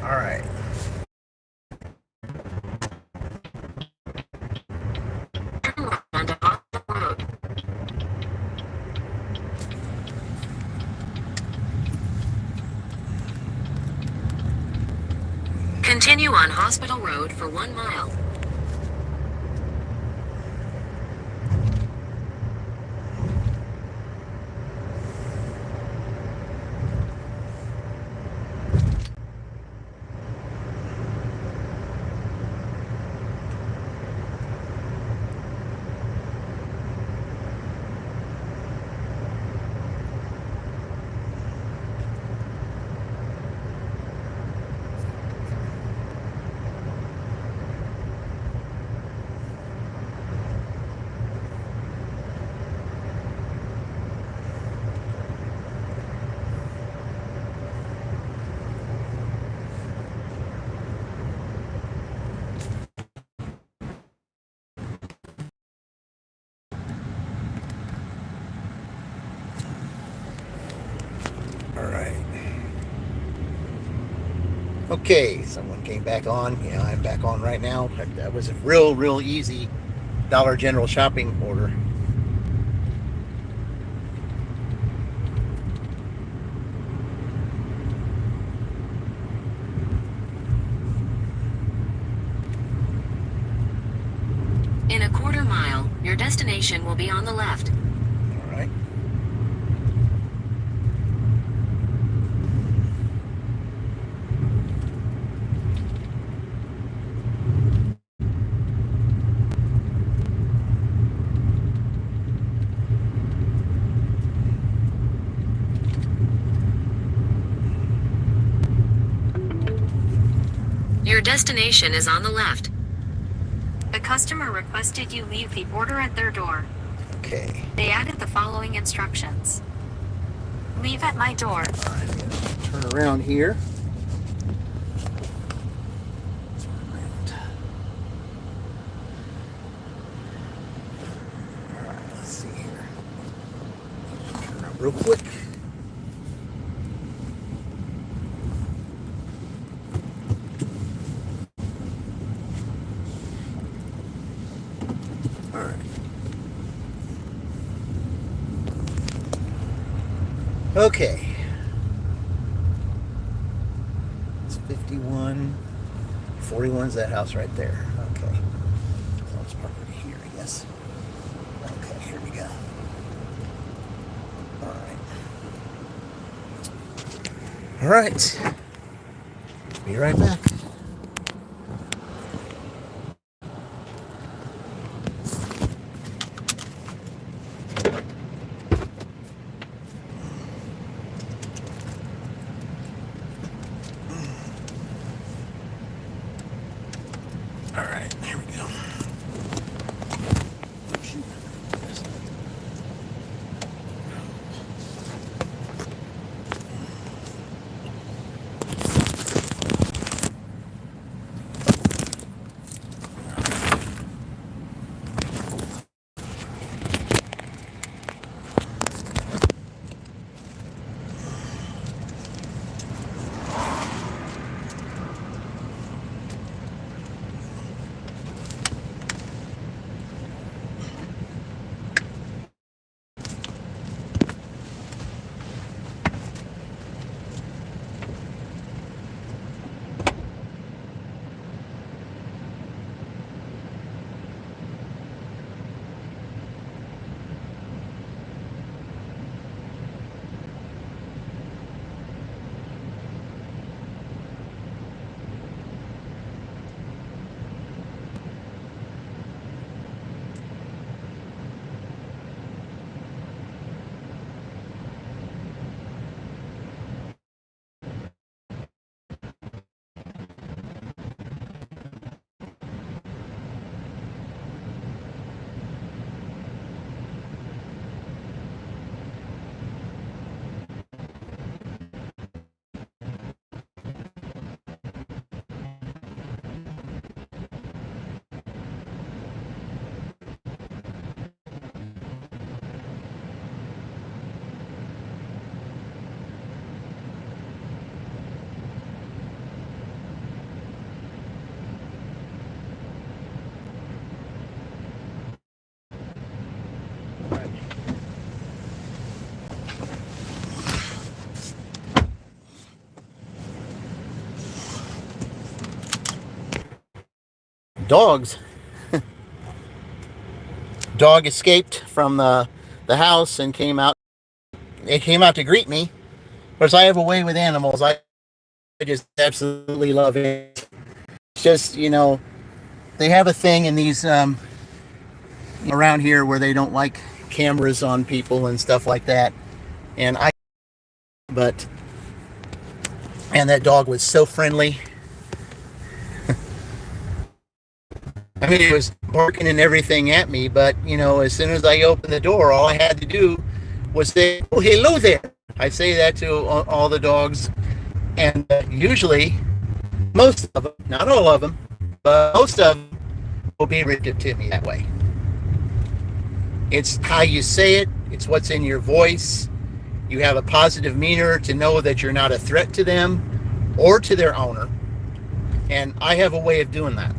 All right. Turn right onto Hospital Road. Continue on Hospital Road for 1 mile. All right. Okay, someone came back on. Yeah, I'm back on right now. That was a real easy Dollar General shopping order. In a quarter mile, your destination will be on the left. All right. Your destination is on the left. The customer requested you leave the order at their door. Okay. They added the following instructions. Leave at my door. All right, I'm gonna turn around here. All right, let's see here. Turn around real quick. All right. Okay. It's 51. 41's that house right there. Okay. So I'll just park it here, I guess. Okay, here we go. All right. All right. Be right back. All right, here we go. Oh, shoot. Dogs. Dog escaped from the house and came out. It came out to greet me. Of course, I have a way with animals. I just absolutely love it. It's just, they have a thing in these around here where they don't like cameras on people and stuff like that. And that dog was so friendly. I mean, it was barking and everything at me, but, as soon as I opened the door, all I had to do was say, "Oh, hello there." I say that to all the dogs, and usually, most of them, not all of them, but most of them will be receptive to me that way. It's how you say it. It's what's in your voice. You have a positive demeanor to know that you're not a threat to them or to their owner. And I have a way of doing that.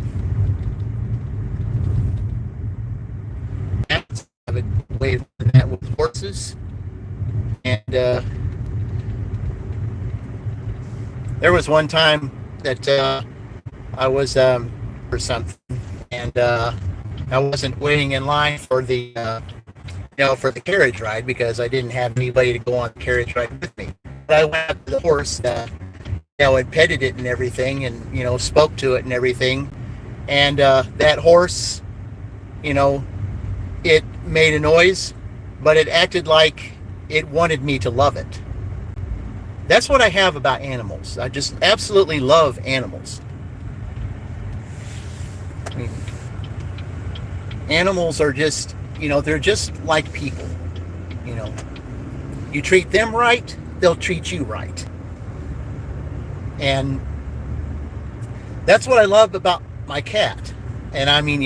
I have a way of doing that with horses. And there was one time that I was for something, and I wasn't waiting in line for the for the carriage ride because I didn't have anybody to go on the carriage ride with me. But I went up to the horse, and petted it and everything, and spoke to it and everything, and that horse, it made a noise, but it acted like it wanted me to love it. That's what I have about animals. I just absolutely love animals. I mean, animals are just they're just like people. You know, you treat them right, they'll treat you right. And that's what I love about my cat. And I mean,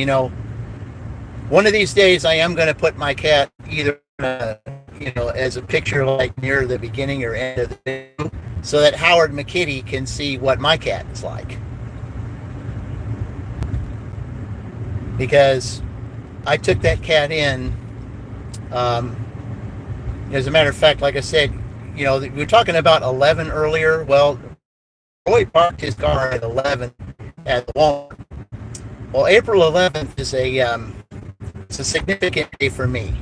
one of these days I am going to put my cat either, as a picture like near the beginning or end of the video, so that Howard McKitty can see what my cat is like. Because I took that cat in, as a matter of fact, like I said, we were talking about 11 earlier. Well, Roy parked his car at 11 at the Walmart. Well, April 11th is it's a significant day for me.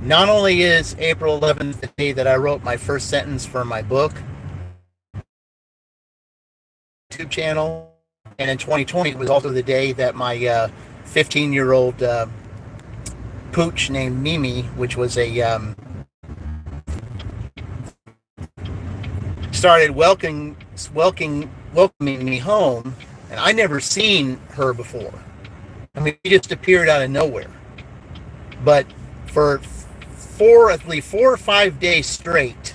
Not only is April 11th the day that I wrote my first sentence for my book, YouTube channel, and in 2020 it was also the day that my 15-year-old pooch named Mimi, which was started welcoming me home, and I never seen her before. I mean, she just appeared out of nowhere. But for at least 4 or 5 days straight,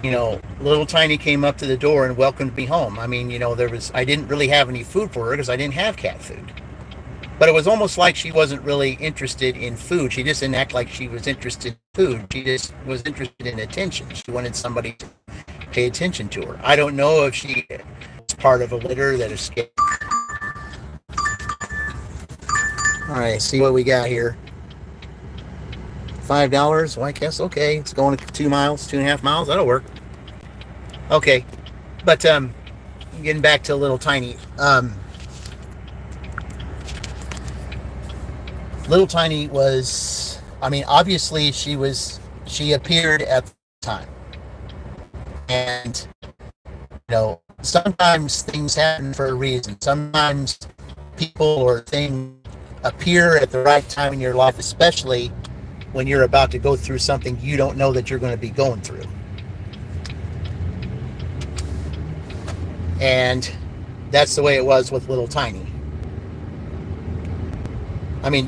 little Tiny came up to the door and welcomed me home. I mean, I didn't really have any food for her because I didn't have cat food. But it was almost like she wasn't really interested in food. She just didn't act like she was interested in food. She just was interested in attention. She wanted somebody to pay attention to her. I don't know if she was part of a litter that escaped. All right, see what we got here. $5, White Castle. Okay, it's going 2 miles, 2.5 miles. That'll work. Okay, but getting back to little Tiny. Little Tiny was, obviously she appeared at the time. And, sometimes things happen for a reason. Sometimes people or things appear at the right time in your life, especially when you're about to go through something you don't know that you're going to be going through. And that's the way it was with little Tiny.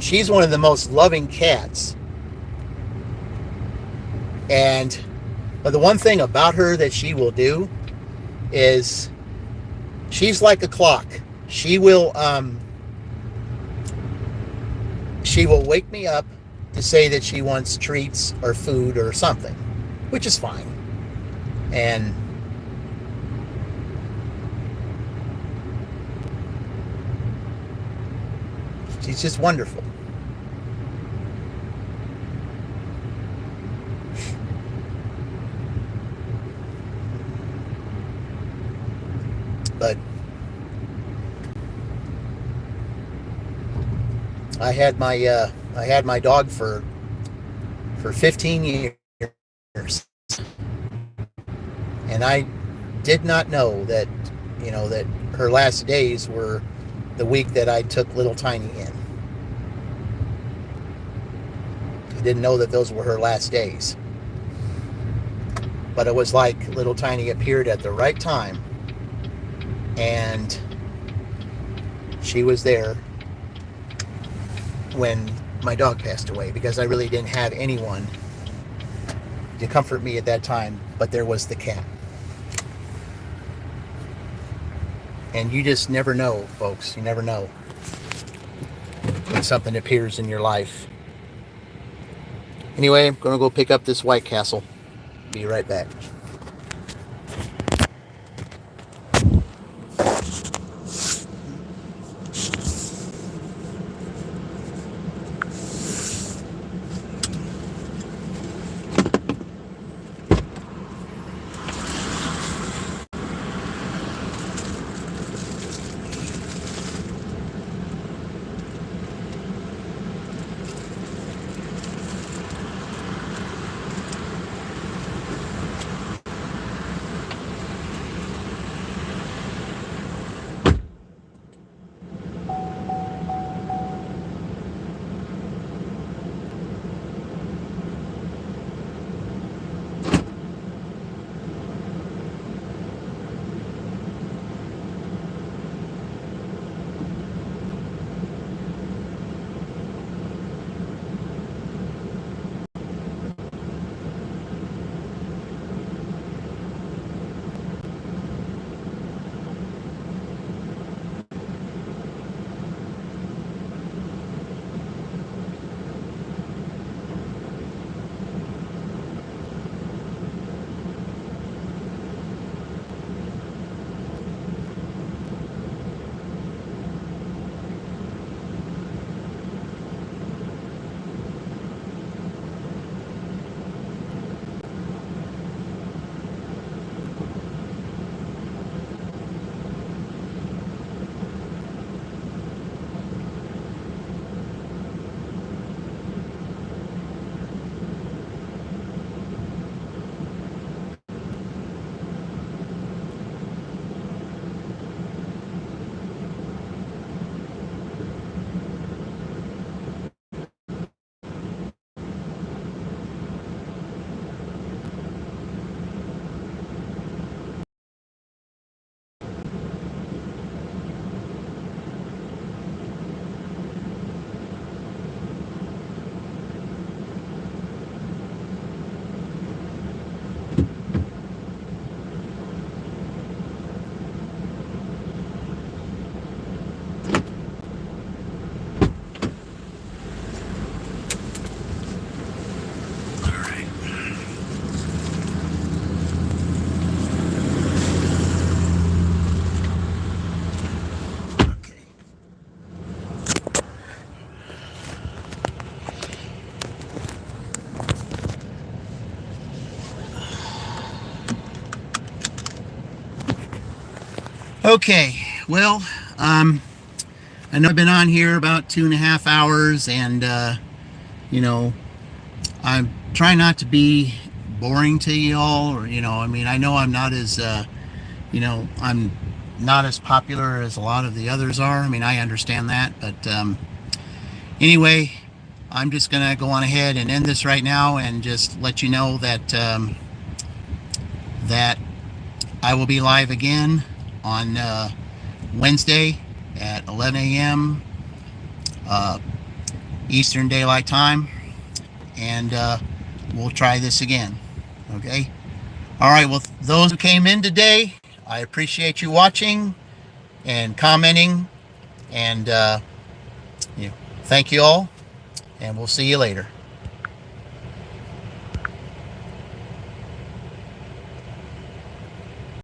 She's one of the most loving cats. But the one thing about her that she will do is she's like a clock. She will wake me up to say that she wants treats or food or something, which is fine. And she's just wonderful. But I had my dog for 15 years, and I did not know that that her last days were the week that I took little Tiny in. I didn't know that those were her last days. But it was like little Tiny appeared at the right time, and she was there when my dog passed away, because I really didn't have anyone to comfort me at that time, but there was the cat. And you just never know, folks. You never know when something appears in your life. Anyway, I'm going to go pick up this White Castle. Be right back. Okay, well, I know I've been on here about 2.5 hours, and I'm trying not to be boring to you all, or I mean, I know I'm not as I'm not as popular as a lot of the others are. I mean, I understand that, but anyway, I'm just gonna go on ahead and end this right now, and just let you know that that I will be live again on Wednesday at 11 a.m. Eastern Daylight Time, and we'll try this again. Okay. All right. Well, those who came in today, I appreciate you watching and commenting, and thank you all, and we'll see you later.